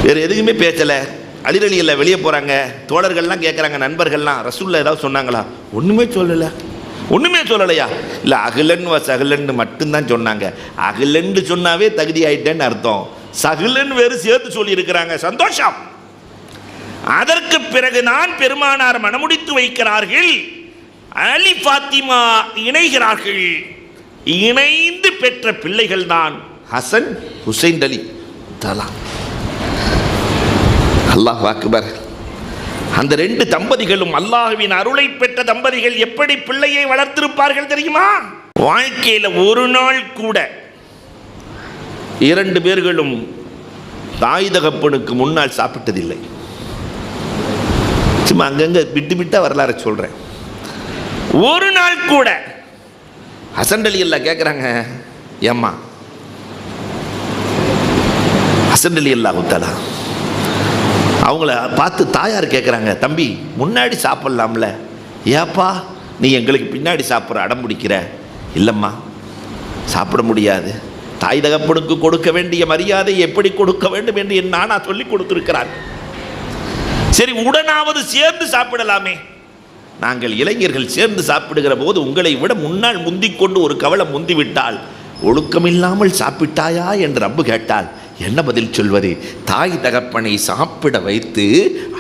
வேறு எதுக்குமே பேசலை. அலி ரலியல்லாஹு வெளியே போகிறாங்க, தோழர்கள்லாம் கேட்குறாங்க, நண்பர்கள்லாம், ரசூலுல்லாஹ் ஏதாவது சொன்னாங்களா? ஒன்றுமே சொல்லலையா? இல்லை, அகிலன் வ சகிலன்னு மட்டும்தான் சொன்னாங்க. அகிலன்னு சொன்னாவே தகுதி ஆயிட்டேன்னு அர்த்தம், சகிலன் வேறு சேர்த்து சொல்லியிருக்கிறாங்க. சந்தோஷம். அதற்கு பிறகு நான் பெருமானார் மணமுடித்து வைக்கிறார்கள், அலி ஃபாத்திமா இணைகிறார்கள். இணைந்து பெற்ற பிள்ளைகள் தான் ஹசன், ஹுசைன் அலி தலா. அல்லாஹ் அக்பர். அந்த 2 தம்பதிகளும் அல்லாஹ்வின் அருளை பெற்ற தம்பதிகள் எப்படி பிள்ளையை வளர்த்திருப்பார்கள் தெரியுமா? வாழ்க்கையில் ஒரு நாள் கூட 2 பேர்களும் தாய் தகப்பனுக்கு முன்னால் சாப்பிட்டதில்லை. சும்மா அங்கங்க விட்டு வரலாறு சொல்றேன். ஒரு நாள் கூட. ஹசன் ரலியல்லாஹு கேட்குறாங்க, ஏம்மா? ஹசன் ரலியல்லாஹு தஆலா அவங்கள பார்த்து தாயார் கேட்குறாங்க, தம்பி முன்னாடி சாப்பிட்லாம்ல, ஏப்பா நீ எங்களுக்கு பின்னாடி சாப்பிட்ற அடம் பிடிக்கிற? இல்லைம்மா, சாப்பிட முடியாது. தாய் தகப்பனுக்கு கொடுக்க வேண்டிய மரியாதை எப்படி கொடுக்க வேண்டும் என்று என் நானா சொல்லி கொடுத்துருக்கிறார். சரி, உடனாவது சேர்ந்து சாப்பிடலாமே. நாங்கள் இளைஞர்கள் சேர்ந்து சாப்பிடுகிற போது உங்களை விட முன்னால் முந்திக்கொண்டு ஒரு கவலை முந்திவிட்டால், ஒழுக்கமில்லாமல் சாப்பிட்டாயா என்று ரப்பு கேட்டால் என்ன பதில் சொல்வது? தாய் தகப்பனை சாப்பிட வைத்து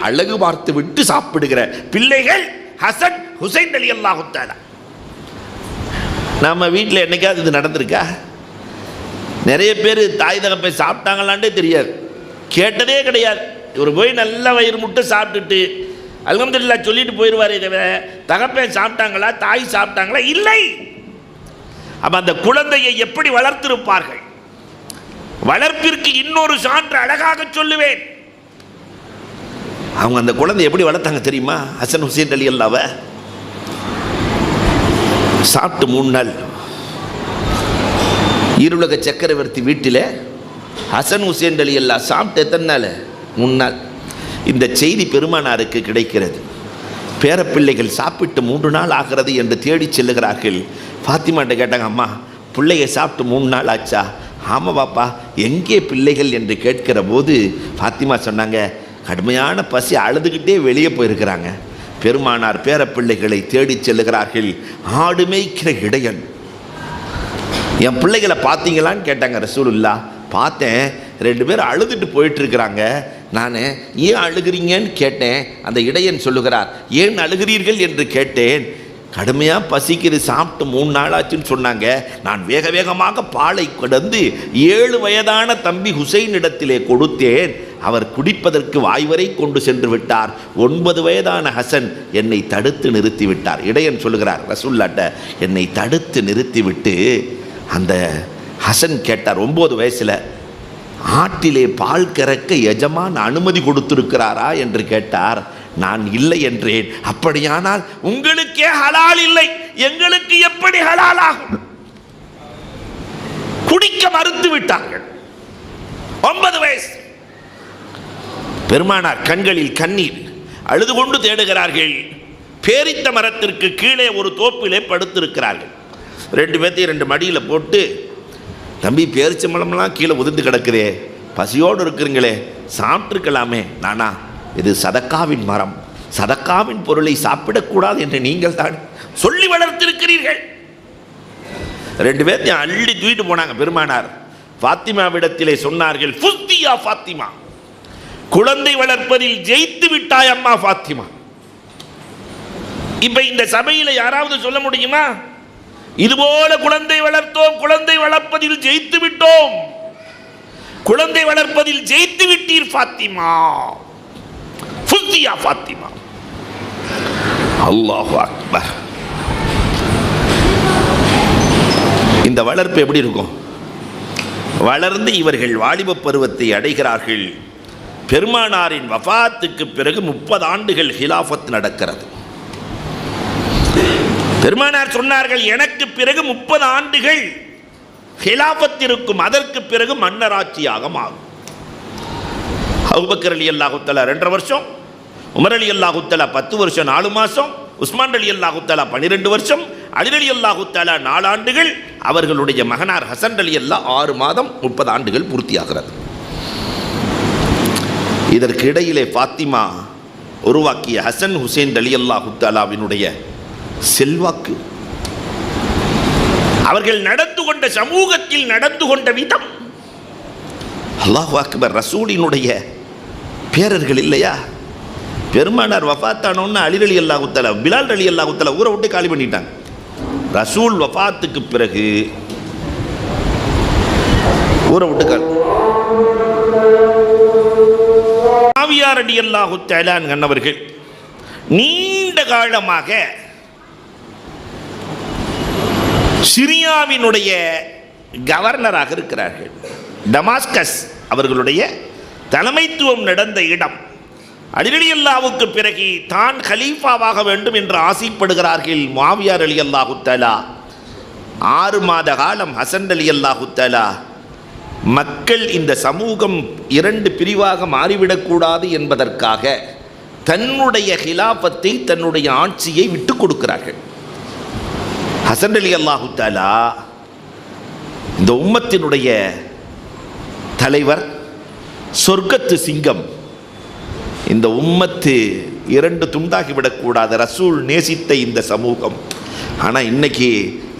அழகு பார்த்து விட்டு சாப்பிடுகிற பிள்ளைகள் ஹசன், ஹுசைன் ரலியல்லாஹு தஆலா. நம்ம வீட்டில் என்னைக்காவது இது நடந்திருக்கா? நிறைய பேர் தாய் தகப்பை சாப்பிட்டாங்களான்டே தெரியாது, கேட்டதே கிடையாது. இவர் போய் நல்ல வயிறு முட்டை சாப்பிட்டுட்டு அல்ஹம்துலில்லாஹ் சொல்லிட்டு போயிடுவாரே தவிர தகப்பன் சாப்பிட்டாங்களா, தாய் சாப்பிட்டாங்களா? இல்லை. அப்ப அந்த குழந்தையை எப்படி வளர்த்திருப்பார்கள்? வளர்ப்பிற்கு இன்னொரு சான்று அழகாக சொல்லுவேன். அவங்க அந்த குழந்தை எப்படி வளர்த்தாங்க தெரியுமா? ஹசன், ஹுசைன் ரலியல்லாஹு சாப்பிட்டு 3 நாள் ஈருலக சக்கரவர்த்தி வீட்டில் ஹசன், ஹுசைன் ரலியல்லாஹு சாப்பிட்டு எத்தனை நாள்? 3 நாள். இந்த செய்தி பெருமானாருக்கு கிடைக்கிறது. பேரப்பிள்ளைகள் சாப்பிட்டு 3 நாள் ஆகிறது என்று தேடி செல்லுகிறார்கள். ஃபாத்திமாட்ட கேட்டாங்க, அம்மா பிள்ளையை சாப்பிட்டு 3 நாள் ஆச்சா? ஆமாம் பாப்பா, எங்கே பிள்ளைகள் என்று கேட்கிற போது ஃபாத்திமா சொன்னாங்க, கடுமையான பசி, அழுதுகிட்டே வெளியே போயிருக்கிறாங்க. பெருமானார் பேரப்பிள்ளைகளை தேடி செல்லுகிறார்கள். ஆடு மேய்க்கிற இடையன் என் பிள்ளைகளை பார்த்தீங்களான்னு கேட்டாங்க ரசூலுல்லாஹ். பார்த்தேன், 2 பேர் அழுதுட்டு போயிட்டு இருக்கிறாங்க. நான் ஏன் அழுகிறீங்கன்னு கேட்டேன். அந்த இடையன் சொல்லுகிறார், ஏன் அழுகிறீர்கள் என்று கேட்டேன். கடுமையாக பசிக்குது, சாப்பிட்டு 3 நாளாச்சுன்னு சொன்னாங்க. நான் வேக வேகமாக பாலை கடந்து 7 வயதான தம்பி ஹுசைன் இடத்திலே கொடுத்தேன். அவர் குடிப்பதற்கு வாய்வரை கொண்டு சென்று விட்டார். 9 வயதான ஹசன் என்னை தடுத்து நிறுத்தி விட்டார். இடையன் சொல்லுகிறார் ரசூலுல்லாஹ்ட்ட, என்னை தடுத்து நிறுத்திவிட்டு அந்த ஹசன் கேட்டார் 9 வயசில், ஆட்டிலே பால் கறக்க எஜமான் அனுமதி கொடுத்திருக்கிறாரா என்று கேட்டார். நான் இல்லை என்றேன். அப்படியானால் உங்களுக்கே ஹலால் இல்லை, எங்களுக்கு எப்படி ஹலால் ஆகும்? குடிக்க மறுத்து விட்டார்கள். 9 வயசு. பெருமானார் கண்களில் கண்ணீர், அழுது கொண்டு தேடுகிறார்கள். பேரித்த மரத்திற்கு கீழே ஒரு தோப்பிலே படுத்திருக்கிறார்கள். 2 பேர்த்தையும் 2 மடியில் போட்டு, தம்பி பேரிச்சம்பழம்லாம் கீழே உதிர்ந்து கிடக்குதே, பசியோடு இருக்கிறீங்களே, சாப்பிட்ருக்கலாமே. நானா, இது சதக்காவின் மரம், சதக்காவின் பொருளை சாப்பிடக்கூடாது என்று நீங்கள் தான் சொல்லி வளர்த்திருக்கிறீர்கள். 2 பேர்த்தையும் அள்ளி தூக்கிட்டு போனாங்க. பெருமானார் ஃபாத்திமாவிடத்திலே சொன்னார்கள், ஃபுஸ்தியா ஃபாத்திமா, குழந்தை வளர்ப்பதில் ஜெயித்து விட்டாய் அம்மா ஃபாத்திமா. இப்ப இந்த சபையில யாராவது சொல்ல முடியுமா, இதுபோல குழந்தை வளர்த்தோம், குழந்தை வளர்ப்பதில் ஜெயித்து விட்டோம், குழந்தை வளர்ப்பதில் ஜெயித்து விட்டீர் ஃபாத்திமா, ஃபுஸ்தியா ஃபாத்திமா. அல்லாஹு அக்பர். இந்த வளர்ப்பு எப்படி இருக்கும்? வளர்ந்து இவர்கள் வாலிப பருவத்தை அடைகிறார்கள். பெருமானாரின் வஃபாத்துக்கு பிறகு 30 ஆண்டுகள் ஹிலாஃபத் நடக்கிறது. பெருமானார் சொன்னார்கள், எனக்கு பிறகு 30 ஆண்டுகள் ஹிலாஃபத் இருக்கும், அதற்கு பிறகு மன்னராட்சியாக மாறும். அபூபக்கர் ரலியல்லாஹு தஆலா 2.5 வருஷம், உமர் ரலியல்லாஹு தஆலா 10 வருஷம் 4 மாதம், உஸ்மான் ரலியல்லாஹு தஆலா 12 வருஷம், அலி ரலியல்லாஹு தஆலா 4 ஆண்டுகள், அவர்களுடைய மகனார் ஹசன் ரலியல்லாஹு 6 மாதம், 30 ஆண்டுகள் பூர்த்தியாகிறது. இதற்கு இடையிலே ஃபாத்திமா உருவாக்கிய ஹசன் ஹுசைன் ரலியல்லாஹு தஆலாவினுடைய செல்வாக்கு, அவர்கள் நடந்து கொண்ட சமூகத்தில் நடந்து கொண்ட விதம், அல்லாஹு அக்பர். ரசூலினுடைய பேரர்கள் இல்லையா? பெருமானார் வஃபாத்தானோன்னு அலி ரலியல்லாஹு தஆலா, பிலால் ரலியல்லாஹு தஆலா ஊரை விட்டு காலி பண்ணிட்டாங்க. ரசூல் வஃபாத்துக்கு பிறகு ஊரை விட்டு காலி. முஆவியா ரலியல்லாஹு தஆலா அன்னவர்கள் நீண்ட காலமாக சிரியாவினுடைய கவர்னராக இருக்கிறார்கள். டமாஸ்கஸ் அவர்களுடைய தலைமைத்துவம் நடந்த இடம். அலி ரலியல்லாஹுவுக்கு பிறகு தான் கலீஃபாவாக வேண்டும் என்று ஆசைப்படுகிறார்கள். முஆவியா ரலியல்லாஹு தஆலா 6 மாத காலம் ஹசன் ரலியல்லாஹு தஆலா மக்கள் இந்த சமூகம் 2 பிரிவாக மாறிவிடக்கூடாது என்பதற்காக தன்னுடைய ஹிலாஃபத்தை, தன்னுடைய ஆட்சியை விட்டு கொடுக்கிறார்கள். ஹசன் ரலியல்லாஹு தஆலா இந்த உம்மத்தினுடைய தலைவர், சொர்க்கத்து சிங்கம். இந்த உம்மத்து 2 துண்டாகிவிடக்கூடாது, ரசூல் நேசித்த இந்த சமூகம். ஆனால் இன்னைக்கு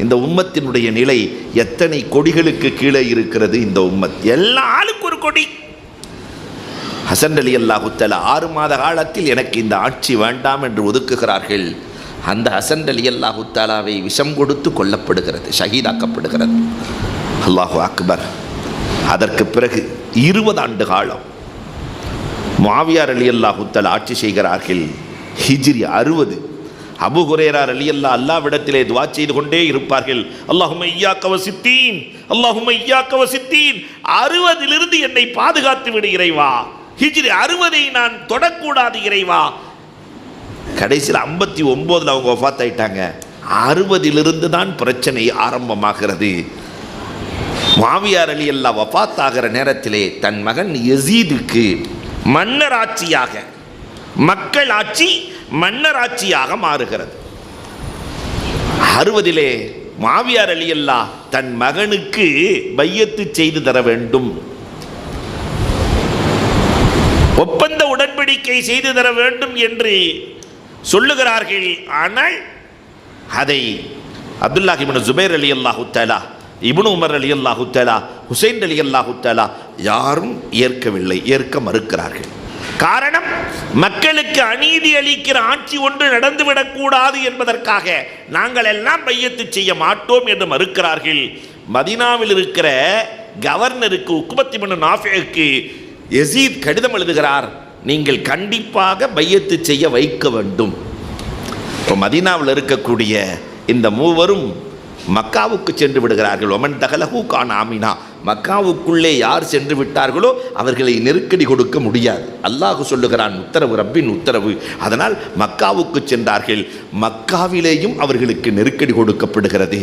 இந்த உம்மத்தினுடைய நிலை எத்தனை கொடிகளுக்கு கீழே இருக்கிறது. இந்த உம்மத் எல்லா ஆளுக்கு ஒரு கொடி. ஹசன் ரலியல்லாஹு தஆலா 6 மாத காலத்தில் எனக்கு இந்த ஆட்சி வேண்டாம் என்று ஒதுக்குகிறார்கள். அந்த ஹசன் ரலியல்லாஹு தஆலாவை விஷம் கொடுத்து கொல்லப்படுகிறது, ஷஹீதாக்கப்படுகிறது. அல்லாஹு அக்பர். அதற்கு பிறகு 20 ஆண்டு காலம் முஆவியா ரலியல்லாஹு தஆலா ஆட்சி செய்கிறார்கள். ஹிஜ்ரி 60. அபூ ஹுரைரா ரலியல்லாஹு அல்லாஹ்விடத்திலே துஆ செய்து கொண்டே இருப்பார்கள், அல்லாஹும்ம இய்யாக வசித்தீன், அல்லாஹும்ம இய்யாக வசித்தீன். 60 என்னை பாதுகாத்து விடு இறைவா, ஹிஜ்ரி 60 நான் தொடக்கூடாது இறைவா. கடைசியில் 59 அவங்க வஃபாத் ஆயிட்டாங்க. 60 தான் பிரச்சனை ஆரம்பமாகிறது. முஆவியா ரலியல்லாஹு வஃபாத் ஆகிற நேரத்திலே தன் மகன் யஸீதுக்கு மன்னர் ஆட்சியாக, மக்கள் ஆட்சி மன்னர் ஆட்சியாக மாறுகிறது. 60 முஆவியா ரலியல்லாஹு தன் மகனுக்கு பையத்து செய்து தர வேண்டும், ஒப்பந்த உடன்படிக்கை செய்து தர வேண்டும் என்று சொல்லுகிறார்கள். ஆனால் அதை அப்துல்லாஹ் இப்னு ஜுபைர் ரலியல்லாஹு தஆலா இப்னு உமர் ரலியல்லாஹு தஆலா, ஹுசைன் ரலியல்லாஹு தஆலா யாரும் ஏற்கவில்லை, ஏற்க மறுக்கிறார்கள். காரணம், மக்களுக்கு அநீதி அளிக்கிற ஆட்சி ஒன்று நடந்துவிடக்கூடாது என்பதற்காக நாங்கள் எல்லாம் பையத்து செய்ய மாட்டோம் என்று மறுக்கிறார்கள். மதீனாவில் இருக்கிற கவர்னருக்கு உக்பத் இப்னு நாஃபிக்கு யஸீத் கடிதம் எழுதுகிறார், நீங்கள் கண்டிப்பாக பையத்து செய்ய வைக்க வேண்டும். இப்போ மதீனாவில் இருக்கக்கூடிய இந்த மூவரும் மக்காவுக்கு சென்று விடுகிறார்கள். ஒமன் தகலஹு கான ஆமினா, மக்காவுக்குள்ளே யார் சென்று விட்டார்களோ அவர்களை நெருக்கடி கொடுக்க முடியாது. அல்லாஹ் சொல்லுகிறான், உத்தரவு, ரப்பின் உத்தரவு. அதனால் மக்காவுக்கு சென்றார்கள். மக்காவிலேயும் அவர்களுக்கு நெருக்கடி கொடுக்கப்படுகிறது.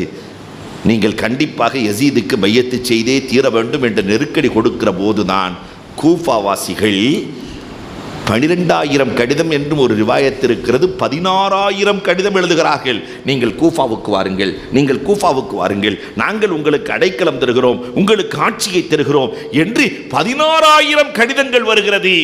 நீங்கள் கண்டிப்பாக யஸீதுக்கு பையத்து செய்தே தீர வேண்டும் என்று நெருக்கடி கொடுக்கிற போதுதான் கூஃபாவாசிகள் 12,000 கடிதம் என்றும் ஒரு ரிவாயத் இருக்கிறது, 16,000 கடிதம் எழுதுகிறார்கள். நீங்கள் கூஃபாவுக்கு வாருங்கள், நீங்கள் கூஃபாவுக்கு வாருங்கள், நாங்கள் உங்களுக்கு அடைக்கலம் தருகிறோம், உங்களுக்கு ஆட்சியை தருகிறோம் என்று 16,000 கடிதங்கள் வருகிறது.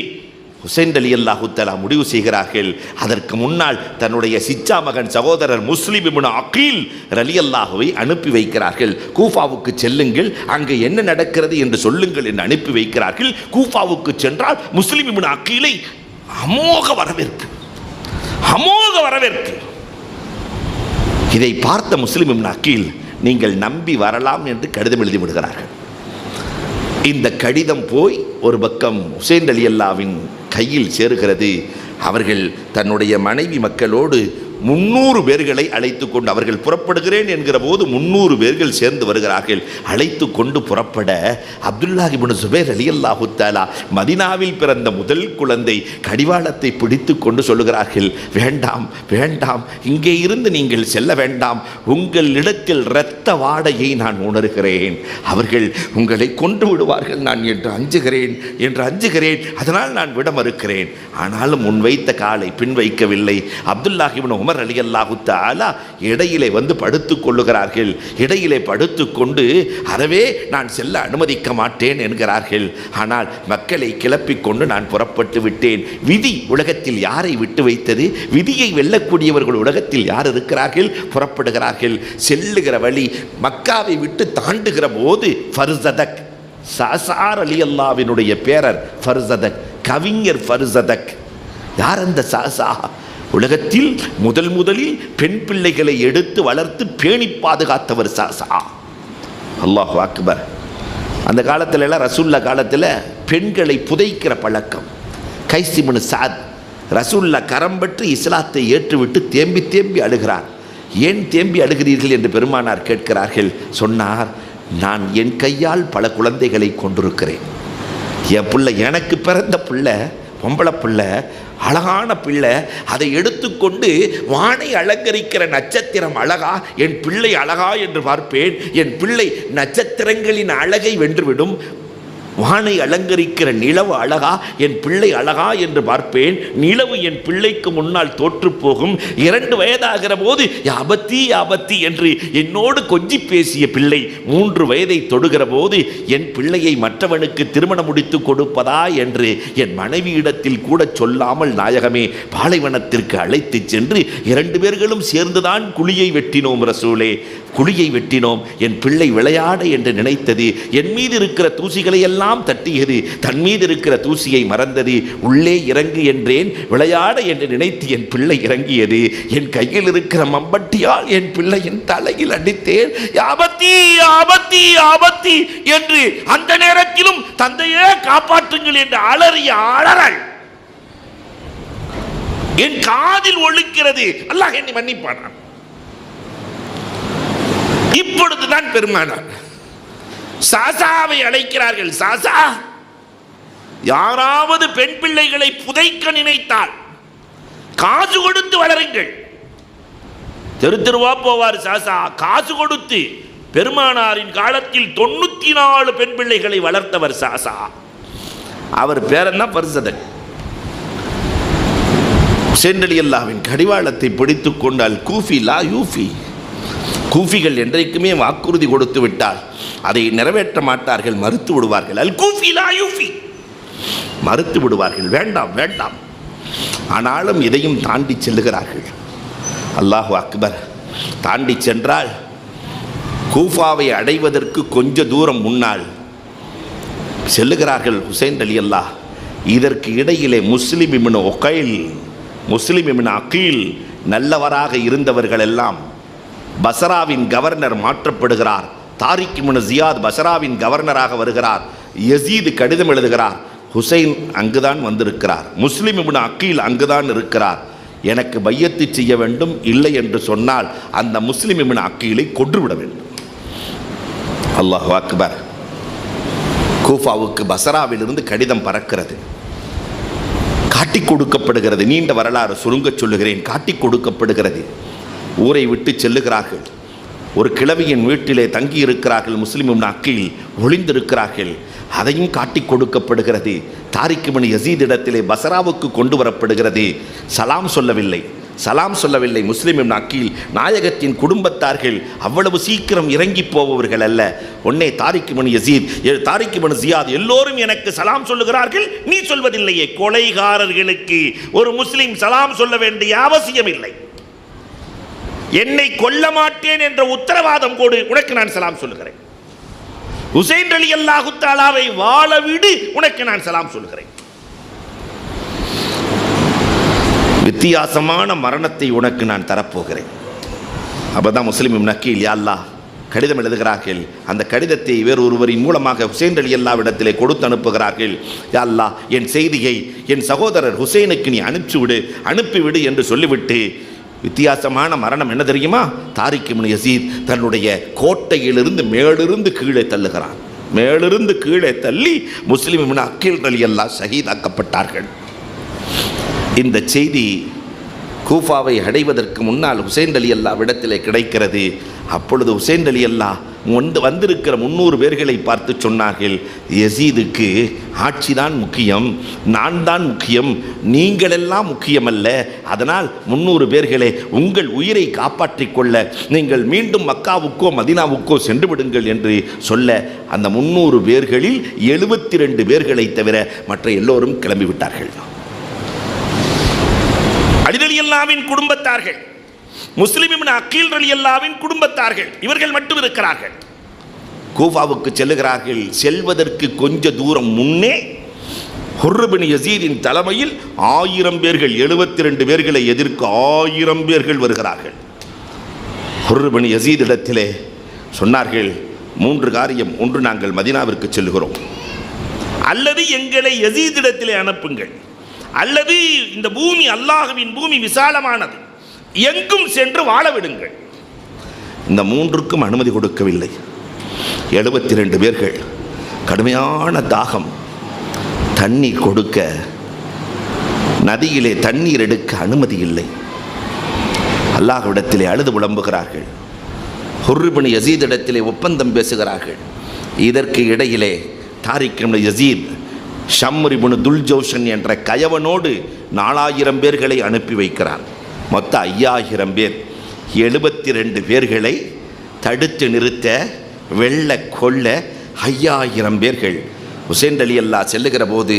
ஹுசைன் ரலியல்லாஹு தஆலா முடிவு செய்கிறார்கள், அதற்கு முன்னால் தன்னுடைய சிச்சா மகன் சகோதரர் முஸ்லிம் இப்னு அகீல் ரலியல்லாஹுவை அனுப்பி வைக்கிறார்கள். கூஃபாவுக்கு செல்லுங்கள், அங்கே என்ன நடக்கிறது என்று சொல்லுங்கள் என்று அனுப்பி வைக்கிறார்கள். கூஃபாவுக்கு சென்றால் முஸ்லிம் இப்னு அகீலை அமோக வரவேற்பு, அமோக வரவேற்பு. இதை பார்த்த முஸ்லிம் இப்னு அகீல், நீங்கள் நம்பி வரலாம் என்று கடிதம் எழுதி விடுகிறார்கள். இந்த கடிதம் போய் ஒரு பக்கம் ஹுசைன் ரலியல்லாஹுவின் கையில் சேருகிறது. அவர்கள் தன்னுடைய மனைவி மக்களோடு 300 பேர்களை அழைத்து கொண்டு, அவர்கள் புறப்படுகிறேன் என்கிற போது 300 பேர்கள் சேர்ந்து வருகிறார்கள். அழைத்து கொண்டு புறப்பட அப்துல்லாஹ் இப்னு ஜுபைர் ரலியல்லாஹு தஆலா, மதீனாவில் பிறந்த முதல் குழந்தை, கடிவாளத்தை பிடித்து கொண்டு சொல்லுகிறார்கள், வேண்டாம் வேண்டாம், இங்கே இருந்து நீங்கள் செல்ல வேண்டாம், உங்களிடத்தில் இரத்த வாடையை நான் உணர்கிறேன், அவர்கள் உங்களை கொன்று விடுவார்கள் நான் என்று அஞ்சுகிறேன், அதனால் நான் விட மறுக்கிறேன். ஆனாலும் முன் வைத்த காலை பின் வைக்கவில்லை. அப்துல்லாஹ் இப்னு உமர் ரலியல்லாஹு தஆலா இடையிலே வந்து படுத்துக் கொள்ளுகிறார்கள். இடையிலே படுத்துக்கொண்டு, அறவே நான் செல்ல அனுமதிக்க மாட்டேன் என்கிறார்கள். ஆனால் மக்களை கிளப்பிக் கொண்டு நான் புறப்பட்டு விட்டேன். விதி உலகத்தில் யாரை விட்டு வைத்தது? விதியை வெல்லக்கூடியவர்கள் உலகத்தில் யார் இருக்கிறார்கள்? புறப்படுகிறார்கள். செல்லுகிற வழி மக்காவை விட்டு தாண்டுகிற போது ஃபர்சதக், சாசார் ரலியல்லாஹுவினுடைய பேரர் ஃபர்சதக், கவிஞர் ஃபர்சதக். யார் அந்த சாசா? உலகத்தில் முதலில் பெண் பிள்ளைகளை எடுத்து வளர்த்து பேணி பாதுகாத்தவர் சாசா. அல்லாஹு அக்பர். அந்த காலத்துல எல்லாம், ரசூல்லா காலத்தில் பெண்களை புதைக்கிற பழக்கம். கைஸ் இப்னு சாத் ரசூல்லா கரம் பற்றி இஸ்லாத்தை ஏற்றுவிட்டு தேம்பி தேம்பி அழுகிறார். ஏன் தேம்பி அழுகிறீர்கள் என்று பெருமானார் கேட்கிறார்கள். சொன்னார், நான் என் கையால் பல குழந்தைகளை கொண்டிருக்கிறேன். என் பிள்ளை, எனக்கு பிறந்த பிள்ளை பொம்பளை பிள்ளை, அழகான பிள்ளை, அதை எடுத்துக்கொண்டு வானை அலங்கரிக்கிற நட்சத்திரம் அழகா, என் பிள்ளை அழகா என்று பார்ப்பேன். என் பிள்ளை நட்சத்திரங்களின் அழகை வென்றுவிடும். வானை அலங்கரிக்கிற நிலவு அழகா, என் பிள்ளை அழகா என்று பார்ப்பேன். நிலவு என் பிள்ளைக்கு முன்னால் தோற்று போகும். 2 வயதாகிற போது யாபத்தி யாபத்தி என்று என்னோடு கொஞ்சி பேசிய பிள்ளை 3 வயதை தொடுகிற போது என் பிள்ளையை மற்றவனுக்கு திருமணம் முடித்து கொடுப்பதா என்று என் மனைவியிடத்தில் கூட சொல்லாமல் நாயகமே பாலைவனத்திற்கு அழைத்து சென்று 2 பேர்களும் சேர்ந்துதான் குழியை வெட்டினோம். ரசூலே, குழியை வெட்டினோம். என் பிள்ளை விளையாட என்று நினைத்தது. என் மீது இருக்கிற தூசிகளை எல்லாம் தட்டியது. தன் மீது இருக்கிற தூசியை மறந்தது. உள்ளே இறங்கு என்றேன், விளையாட என்று நினைத்து என் பிள்ளை இறங்கியது. என் கையில் இருக்கிற மம்பட்டியால் என் பிள்ளையின் தலையில் அடித்தேன். ஆபத்தி ஆபத்தி ஆபத்தி என்று அந்த நேரத்திலும் தந்தையே காப்பாற்றுங்கள் என்று அலறிய அலறல் என் காதில் ஒலிக்கிறது. அல்லாஹ் என்னை மன்னிப்பானான். இப்பொழுதுதான் பெருமானார் சாசாவை அழைக்கிறார்கள். சாசா, யாராவது பெண் பிள்ளைகளை புதைக்க நினைத்தால் காசு கொடுத்து வளருங்கள். தெரு தெருவா போவார் சாசா, காசு கொடுத்து. பெருமானாரின் காலத்தில் 94 பெண் பிள்ளைகளை வளர்த்தவர் சாசா. அவர் பேரன்னா ஃபர்சதக். ஹுசைன் ரலியல்லாஹுவின் கடிவாளத்தை பிடித்துக் கொண்டால் கூஃபி லா யூஃபி. கூஃபிகள் என்றைக்குமே வாக்குறுதி கொடுத்து விட்டால் அதை நிறைவேற்ற மாட்டார்கள், மறுத்து விடுவார்கள். அல் கூஃபி லா யூஃபி, மறுத்து விடுவார்கள், வேண்டாம் வேண்டாம். ஆனாலும் இதையும் தாண்டி செல்லுகிறார்கள். அல்லாஹு அக்பர். தாண்டி சென்றால் கூஃபாவை அடைவதற்கு கொஞ்ச தூரம் முன்னால் செல்லுகிறார்கள் ஹுசைன் ரலியல்லாஹ். இதற்கு இடையிலே முஸ்லிம் இப்னு அகீல் நல்லவராக இருந்தவர்கள் எல்லாம் பஸ்ராவின் கவர்னர் மாற்றப்படுகிறார். தாரிக் இப்னு ஜியாத் பஸ்ராவின் கவர்னராக வருகிறார். யசீது கடிதம் எழுதுகிறார். ஹுசைன் அங்குதான் வந்திருக்கிறார், முஸ்லிம் இப்னு அகீல் அங்குதான் இருக்கிறார், எனக்கு பையத்து செய்ய வேண்டும், இல்லை என்று சொன்னால் அந்த முஸ்லிம் இப்னு அகீலை கொன்றுவிட வேண்டும். அல்லாஹு அக்பர். கூஃபாவுக்கு பஸ்ராவிலிருந்து கடிதம் பறக்கிறது, காட்டி கொடுக்கப்படுகிறது. நீண்ட வரலாறு சுருங்க சொல்லுகிறேன். காட்டி கொடுக்கப்படுகிறது. ஊரை விட்டு செல்லுகிறார்கள். ஒரு கிழவியின் வீட்டிலே தங்கி இருக்கிறார்கள். முஸ்லிம் இப்னு அகீல் ஒளிந்திருக்கிறார்கள். அதையும் காட்டி கொடுக்கப்படுகிறது. தாரிக் இப்னு யசீத் இடத்திலே பஸ்ராவுக்கு கொண்டு வரப்படுகிறது. சலாம் சொல்லவில்லை. முஸ்லிம் இப்னு அகீல் நாயகத்தின் குடும்பத்தார்கள் அவ்வளவு சீக்கிரம் இறங்கி போபவர்கள் அல்ல. உடனே தாரிக் இப்னு யசீத், தாரிக் இப்னு ஜியாத் எல்லோரும் எனக்கு சலாம் சொல்லுகிறார்கள், நீ சொல்வதில்லையே. கொலைகாரர்களுக்கு ஒரு முஸ்லிம் சலாம் சொல்ல வேண்டிய அவசியம் இல்லை. என்னை கொல்ல மாட்டேன் என்ற உத்தரவாதம் கொடு, உனக்கு நான் சலாம் சொல்லுகிறேன். ஹுசைன் ரலியல்லாஹு தஆலாவை வாழ விடு, உனக்கு நான் சலாம் சொல்லுகிறேன். வித்தியாசமான மரணத்தை உனக்கு நான் தரப்போகிறேன். அப்பதான் முஸ்லிம் இப்னு அகீல் யா அல்லாஹ் கடிதம் எழுதுகிறார்கள். அந்த கடிதத்தை வேறு ஒருவரின் மூலமாக ஹுசைன் ரலியல்லாஹ்விடத்திலே கொடுத்து அனுப்புகிறார்கள். யா அல்லாஹ், என் செய்தியை என் சகோதரர் ஹுசைனுக்கு நீ அனுப்பிவிடு என்று சொல்லிவிட்டு, வித்தியாசமான மரணம் என்ன தெரியுமா? தாரிக் இப்னு யசீத் தன்னுடைய கோட்டையிலிருந்து மேலிருந்து கீழே தள்ளுகிறான். மேலிருந்து கீழே தள்ளி முஸ்லிம் இப்னு அகீல் ரலியல்லாஹ் ஷஹீதாக்கப்பட்டார்கள். இந்த செய்தி கூஃபாவை அடைவதற்கு முன்னால் ஹுசைன் ரலியல்லாஹ் இடத்திலே கிடைக்கிறது. அப்பொழுது ஹுசைன் ரலியல்லாஹ் வந்திருக்கிற 300 பேர்களை பார்த்து சொன்னார்கள், யசீதுக்கு ஆட்சிதான் முக்கியம், நான் தான் முக்கியம், நீங்களெல்லாம் முக்கியமல்ல. அதனால் 300 பேர்களே, உங்கள் உயிரை காப்பாற்றிக் கொள்ள நீங்கள் மீண்டும் மக்காவுக்கோ மதினாவுக்கோ சென்று விடுங்கள் என்று சொல்ல, அந்த 300 பேர்களில் 72 பேர்களை தவிர மற்ற எல்லோரும் கிளம்பிவிட்டார்கள். அலி ரலியல்லாஹ்வின் குடும்பத்தார்கள், முஸ்லிம் இப்னு அகீல் ரலியல்லாஹ்வின் குடும்பத்தார்கள், இவர்கள் மட்டும் இருக்கிறார்கள். கூஃபாவுக்கு செல்லுகிறார்கள். செல்வதற்கு கொஞ்ச தூரம் முன்னே ஹுர் இப்னு யசீதின் தலைமையில் 1000 பேர்கள், 72 பேர்களை எதிர்க்க 1000 பேர்கள் வருகிறார்கள். ஹுர் இப்னு யசீத் இடத்திலே சொன்னார்கள், 3 காரியம். ஒன்று, நாங்கள் மதீனாவிற்கு செல்கிறோம், அல்லது எங்களை யசீதிடத்திலே அனுப்புங்கள், அல்லது இந்த பூமி அல்லாஹ்வின் பூமி விசாலமானது, எங்கும் சென்று வாழ விடுங்கள். இந்த 3க்கும் அனுமதி கொடுக்கவில்லை. 72 பேர்கள், கடுமையான தாகம், தண்ணீர் கொடுக்க, நதியிலே தண்ணீர் எடுக்க அனுமதி இல்லை. அல்லாஹ்விடத்திலே அழுது புலம்புகிறார்கள். ஹுர் இப்னு யசீத் இடத்திலே ஒப்பந்தம் பேசுகிறார்கள். இதற்கு இடையிலே தாரிக் இப்னு யசீத் ஷம்ர் இப்னு துல்ஜௌஷன் என்ற கயவனோடு 4000 பேர்களை அனுப்பி வைக்கிறார். மொத்தம் 5000 பேர். 72 பேர்களை தடுத்து நிறுத்த, வெள்ள கொள்ள 5000 பேர்கள். ஹுசைன் ரலியல்லாஹ் செல்லுகிற போது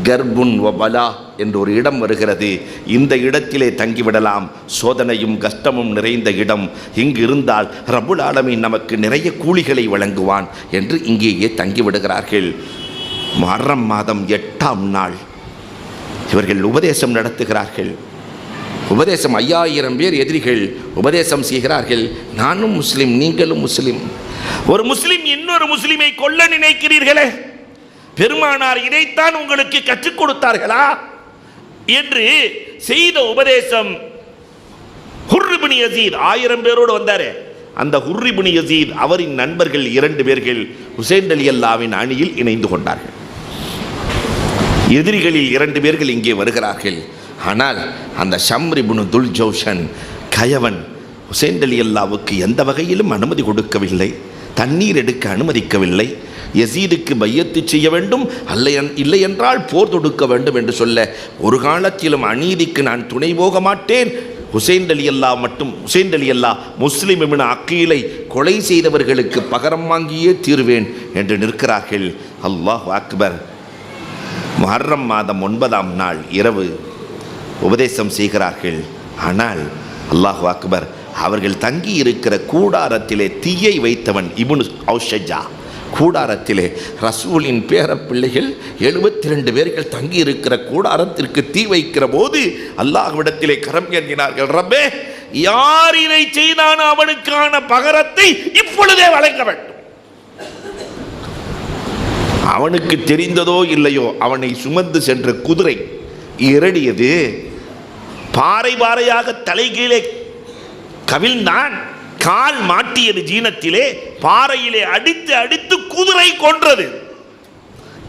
கர்புன் வபலா என்ற ஒரு இடம் வருகிறது. இந்த இடத்திலே தங்கிவிடலாம், சோதனையும் கஷ்டமும் நிறைந்த இடம், இங்கு இருந்தால் ரப்புல் ஆலமீன் நமக்கு நிறைய கூலிகளை வழங்குவான் என்று இங்கேயே தங்கிவிடுகிறார்கள். முஹர்ரம் மாதம் 8ஆம் நாள் இவர்கள் உபதேசம் நடத்துகிறார்கள். உபதேசம் 5000 பேர் எதிரிகள் உபதேசம் செய்கிறார்கள். நானும் முஸ்லிம், நீங்களும் முஸ்லிம். ஒரு முஸ்லிம் இன்னொரு முஸ்லிமை கொல்ல நினைக்கிறீர்களே, பெருமானார் இதைத்தான் உங்களுக்கு கற்றுக் கொடுத்தார்களா என்று செய்த உபதேசம். ஹுர் இப்னு யசீத் 1000 பேரோடு வந்தாரே, அந்த ஹுர் இப்னு யசீத் அவரின் நண்பர்கள் 2 பேர்கள் ஹுசைன் ரலியல்லாஹ்வின் அணியில் இணைந்து கொண்டார்கள். எதிரிகளில் 2 பேர்கள் இங்கே வருகிறார்கள். ஆனால் அந்த ஷம்ர் இப்னு துல்ஜௌஷன் கயவன் ஹுசைன் ரலியல்லாஹ்வுக்கு எந்த வகையிலும் அனுமதி கொடுக்கவில்லை, தண்ணீர் எடுக்க அனுமதிக்கவில்லை. யசீதுக்கு பையத்து செய்ய வேண்டும், இல்லை என்றால் போர் தொடுக்க வேண்டும் என்று சொல்ல, ஒரு காலத்திலும் அநீதிக்கு நான் துணை போக மாட்டேன், ஹுசைன் ரலியல்லாஹ் முஸ்லிம் இப்னு அகீலை கொலை செய்தவர்களுக்கு பகரம் வாங்கியே தீர்வேன் என்று நிற்கிறார்கள். அல்லாஹ் அக்பர். முஹர்ரம் மாதம் 9ஆம் நாள் இரவு உபதேசம் செய்கிறார்கள். ஆனால் அல்லாஹ் அக்பர், அவர்கள் தங்கி இருக்கிற கூடாரத்திலே தீயை வைத்தவன் இப்னு அவுஷஜா. கூடாரத்திலே ரசூலின் பேர பிள்ளைகள் 72 பேர்கள் தங்கி இருக்கிற கூடாரத்திற்கு தீ வைக்கிற போது அல்லாஹ்விடத்திலே கரம் ஏந்தினார்கள். ரப்பே, யார் இதை செய்தான் அவனுக்கான பகரத்தை இப்பொழுதே வழங்க வேண்டும். அவனுக்கு தெரிந்ததோ இல்லையோ, அவனை சுமந்து சென்ற குதிரை இரடியது, பாறை பாறையாக தலைகீழே கவிழ்ந்தான், கால் மாட்டியது ஜீனத்திலே, பாறையிலே அடித்து அடித்து குதிரை கொன்றது.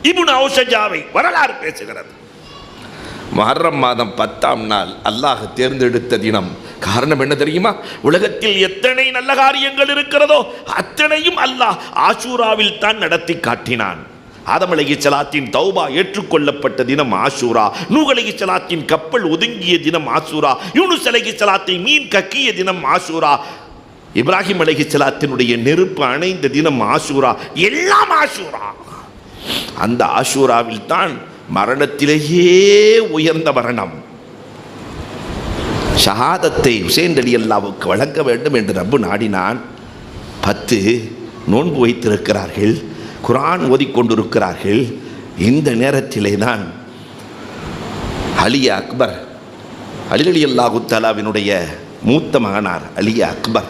இப்னு அவுஷஜாவை வரலாறு பேசுகிறது. முஹர்ரம் மாதம் 10ஆம் நாள் அல்லாஹ் தேர்ந்தெடுத்த தினம். காரணம் என்ன தெரியுமா? உலகத்தில் எத்தனை நல்ல காரியங்கள் இருக்கிறதோ அத்தனையும் அல்லாஹ் ஆஷூராவில் தான் நடத்தி காட்டினான். ஆதம் அலைஹிஸ்ஸலாத்தின் தௌபா ஏற்றுக்கொள்ளப்பட்ட தினம் ஆஷூரா, நூஹ் அலைஹிஸ்ஸலாத்தின் கப்பல் ஒதுங்கிய தினம் ஆஷூரா, யூனுஸ் அலைஹிஸ்ஸலாத்தை மீன் கக்கிய தினம் ஆஷூரா, இப்ராஹிம் அலைஹிஸ்ஸலாத்தினுடைய நெருப்பு அணைந்த தினம் ஆஷூரா, எல்லாம் ஆஷூரா. அந்த ஆஷூராவில் தான் மரணத்திலேயே உயர்ந்த மரணம் ஷஹாதத்தை ஹுசைன் ரலியல்லாஹுவுக்கு வழங்க வேண்டும் என்று ரப்பு நாடினான். 10 நோன்பு வைத்திருக்கிறார்கள், குர்ஆன் ஓதிக்கொண்டிருக்கிறார்கள். இந்த நேரத்திலே தான் அலி அக்பர், அலி ரலியல்லாஹு தஆலாவினுடைய மூத்த மகனார் அலி அக்பர்,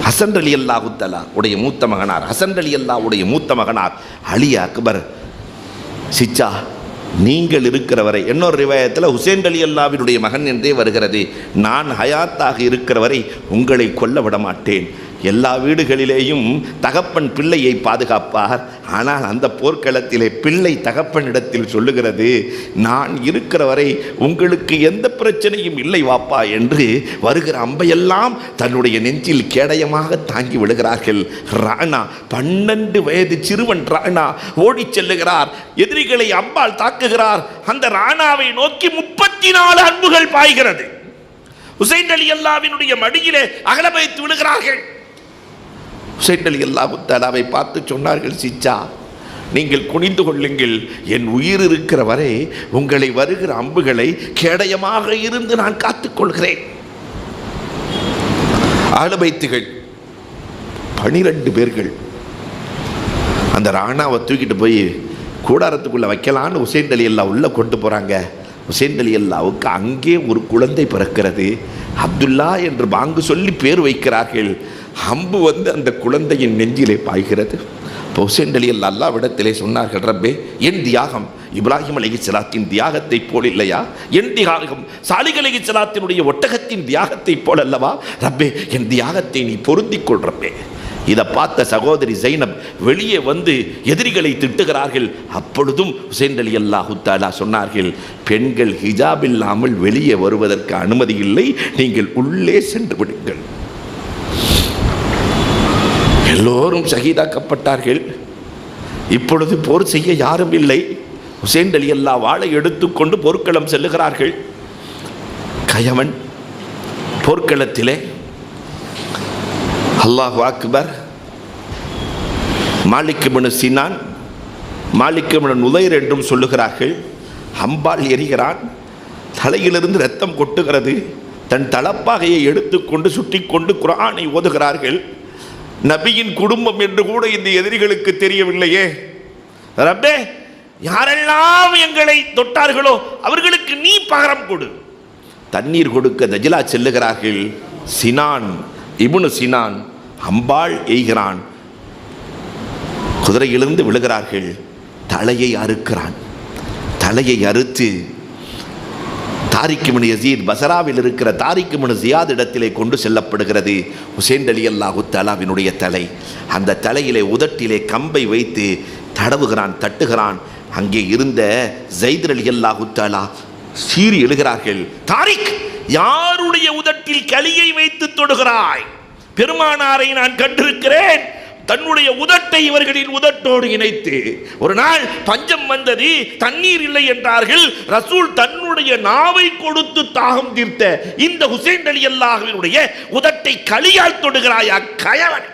ஹசன் ரலியல்லாஹு தஆலா உடைய மூத்த மகனார், ஹசன் ரலியல்லாஹுடைய மூத்த மகனார் அலி அக்பர், சிச்சா நீங்கள் இருக்கிற வரை, இன்னொரு ரிவாயத்தில் ஹுசைன் ரலியல்லாஹுவினுடைய மகன் என்றே வருகிறது, நான் ஹயாத்தாக இருக்கிற வரை உங்களை கொல்ல விட மாட்டேன். எல்லா வீடுகளிலேயும் தகப்பன் பிள்ளையை பாதுகாப்பார், ஆனால் அந்த போர்க்களத்திலே பிள்ளை தகப்பனிடத்தில் சொல்லுகிறது, நான் இருக்கிற வரை உங்களுக்கு எந்த பிரச்சனையும் இல்லை வாப்பா என்று வருகிற அம்பையெல்லாம் தன்னுடைய நெஞ்சில் கேடயமாக தாங்கி விடுகிறார்கள். ராணா 12 வயது சிறுவன் ராணா ஓடிச் செல்லுகிறார், எதிரிகளை அம்பால் தாக்குகிறார். அந்த ராணாவை நோக்கி 34 அம்புகள் பாய்கிறது. ஹுசைன் ரலியல்லாஹுவினுடைய மடியிலே அகல வைத்து விடுகிறார்கள். ஹுசைன் ரலியல்லாஹு தஆலாவை பார்த்து சொன்னார்கள், சிச்சா நீங்கள் குனிந்து கொள்ளுங்கள், என் உயிர் இருக்கிற வரை உங்களை வருகிற அம்புகளை கேடயமாக இருந்து நான் காத்துக்கொள்கிறேன். அஹ்ல பைத்துகள் 12 பேர்கள் அந்த ராணாவை தூக்கிட்டு போய் கூடாரத்துக்குள்ளே வைக்கலான்னு ஹுசைன் ரலியல்லாஹு உள்ளே கொண்டு போகிறாங்க. ஹுசைன் ரலியல்லாஹுவுக்கு அங்கே ஒரு குழந்தை பிறக்கிறது. அப்துல்லா என்று பாங்கு சொல்லி பேர் வைக்கிறார்கள். அம்பு வந்து அந்த குழந்தையின் நெஞ்சிலே பாய்கிறது. ஹுசைன் ரலியல்லாஹு அல்லாஹ்விடத்திலே சொன்னார்கள், ரப்பே, என் தியாகம் இப்ராஹிம் அலைஹிஸ்ஸலாத்தின் தியாகத்தை போல் இல்லையா? என் தியாகம் சாலிஹ் அலைஹிஸ்ஸலாத்தினுடைய ஒட்டகத்தின் தியாகத்தை போல் அல்லவா? ரப்பே, என் தியாகத்தை நீ பொருந்திக்கொள் ரப்பே. இதை பார்த்த சகோதரி ஜைனப் வெளியே வந்து எதிரிகளை திட்டுகிறார்கள். அப்பொழுதும் ஹுசைன் ரலியல்லாஹு தஆலா சொன்னார்கள், பெண்கள் ஹிஜாப் இல்லாமல் வெளியே வருவதற்கு அனுமதி இல்லை, நீங்கள் உள்ளே சென்று விடுங்கள். எல்லோரும் ஷஹீதாக்கப்பட்டார்கள். இப்பொழுது போர் செய்ய யாரும் இல்லை. ஹுசைன் ரலியல்லாஹு வாளை எடுத்துக்கொண்டு போர்க்களம் செல்லுகிறார்கள். கயவன் போர்க்களத்திலே அல்லாஹு அக்பர், மாலிக் இப்னு சினான், மாலிக் இப்னு நுதைர் என்றும் சொல்லுகிறார்கள். அம்பால் எரிகிறான், தலையிலிருந்து இரத்தம் கொட்டுகிறது. தன் தலப்பாகையை எடுத்துக்கொண்டு சுட்டிக்கொண்டு குர்ஆனை ஓதுகிறார்கள். நபியின் குடும்பம் என்று கூட இந்த எதிரிகளுக்கு தெரியவில்லையே. ரப்பே, யாரெல்லாம் எங்களை தொட்டார்களோ அவர்களுக்கு நீ பகரம் கொடு. தண்ணீர் கொடுக்க தஜ்லா செல்லுகிறார்கள். சினான் இப்னு சினான் அம்பாள் எய்கிறான், குதிரையிலிருந்து விழுகிறார்கள். தலையை அறுக்கிறான். தலையை அறுத்து தாரிக் இப்னு யஸீத், பஸராவில் இருக்கிற தாரிக் இப்னு ஜியாத் இடத்திலே கொண்டு செல்லப்படுகிறது. ஹுசைன் ரலியல்லாஹு தஆலாவினுடைய தலை. அந்த தலையிலே உதட்டிலே கம்பை வைத்து தடவுகிறான், தட்டுகிறான். அங்கே இருந்த ஸைத் ரலியல்லாஹு தஆலா சீறி எழுகிறார்கள், தாரிக், யாருடைய உதட்டில் களியை வைத்து தொடுகிறாய்? பெருமானாரை நான் கண்டிருக்கிறேன், தன்னுடைய உதட்டை இவர்களின் உதட்டோடு இணைத்து. ஒரு நாள் பஞ்சம் வந்தது, தண்ணீர் இல்லை என்றார்கள். ரசூல் தன்னுடைய நாவை கொடுத்து தாகம் தீர்த்த இந்த ஹுசைன் ரலியல்லாஹுவினுடைய உதட்டை களியால் தொடுகிறாயா கயவன்?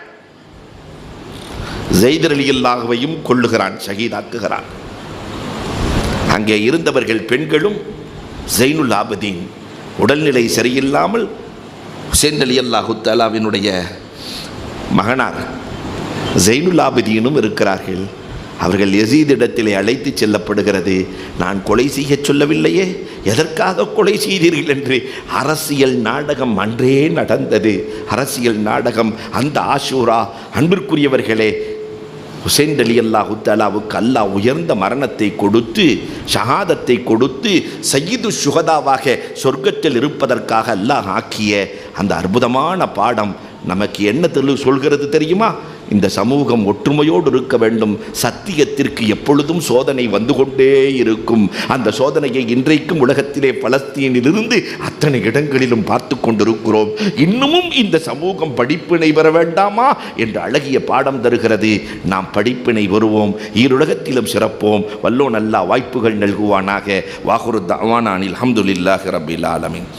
ஸைத் ரலியல்லாஹுவையும் கொல்லுகிறான், ஷஹீதாக்குகிறான். அங்கே இருந்தவர்கள் பெண்களும் ஜைனுல் ஆபதீன் உடல்நிலை சரியில்லாமல் ஹுசைன் ரலியல்லாஹு தஆலாவினுடைய மகனார் ஜைனுல் ஆபிதீனும் இருக்கிறார்கள். அவர்கள் யசீதிடத்திலே அழைத்து செல்லப்படுகிறது. நான் கொலை செய்ய சொல்லவில்லையே, எதற்காக கொலை செய்தீர்கள் என்று அரசியல் நாடகம் அன்றே நடந்தது. அரசியல் நாடகம் அந்த ஆஷூரா. அன்பிற்குரியவர்களே, ஹுசைன் ரலியல்லாஹு தஆலாவுக்கு அல்லாஹ் உயர்ந்த மரணத்தை கொடுத்து, ஷஹாதத்தை கொடுத்து, சய்யிது ஷுஹதாவாக சொர்க்கத்தில் இருப்பதற்காக அல்லாஹ் ஆக்கிய அந்த அற்புதமான பாடம் நமக்கு என்ன சொல்கிறது தெரியுமா? இந்த சமூகம் ஒற்றுமையோடு இருக்க வேண்டும். சத்தியத்திற்கு எப்பொழுதும் சோதனை வந்து கொண்டே இருக்கும். அந்த சோதனையை இன்றைக்கும் உலகத்திலே பலஸ்தீனிலிருந்து அத்தனை இடங்களிலும் பார்த்து கொண்டிருக்கிறோம். இன்னமும் இந்த சமூகம் படிப்பினை பெற வேண்டாமா என்ற அழகிய பாடம் தருகிறது. நாம் படிப்பினை வருவோம், ஈருலகத்திலும் சிறப்போம். வல்லோன் அல்லாஹ் வாய்ப்புகள் நல்குவானாக. வாகுரு தஅவானா அனில் ஹம்துலில்லாஹி ரப்பில் ஆலமீன்.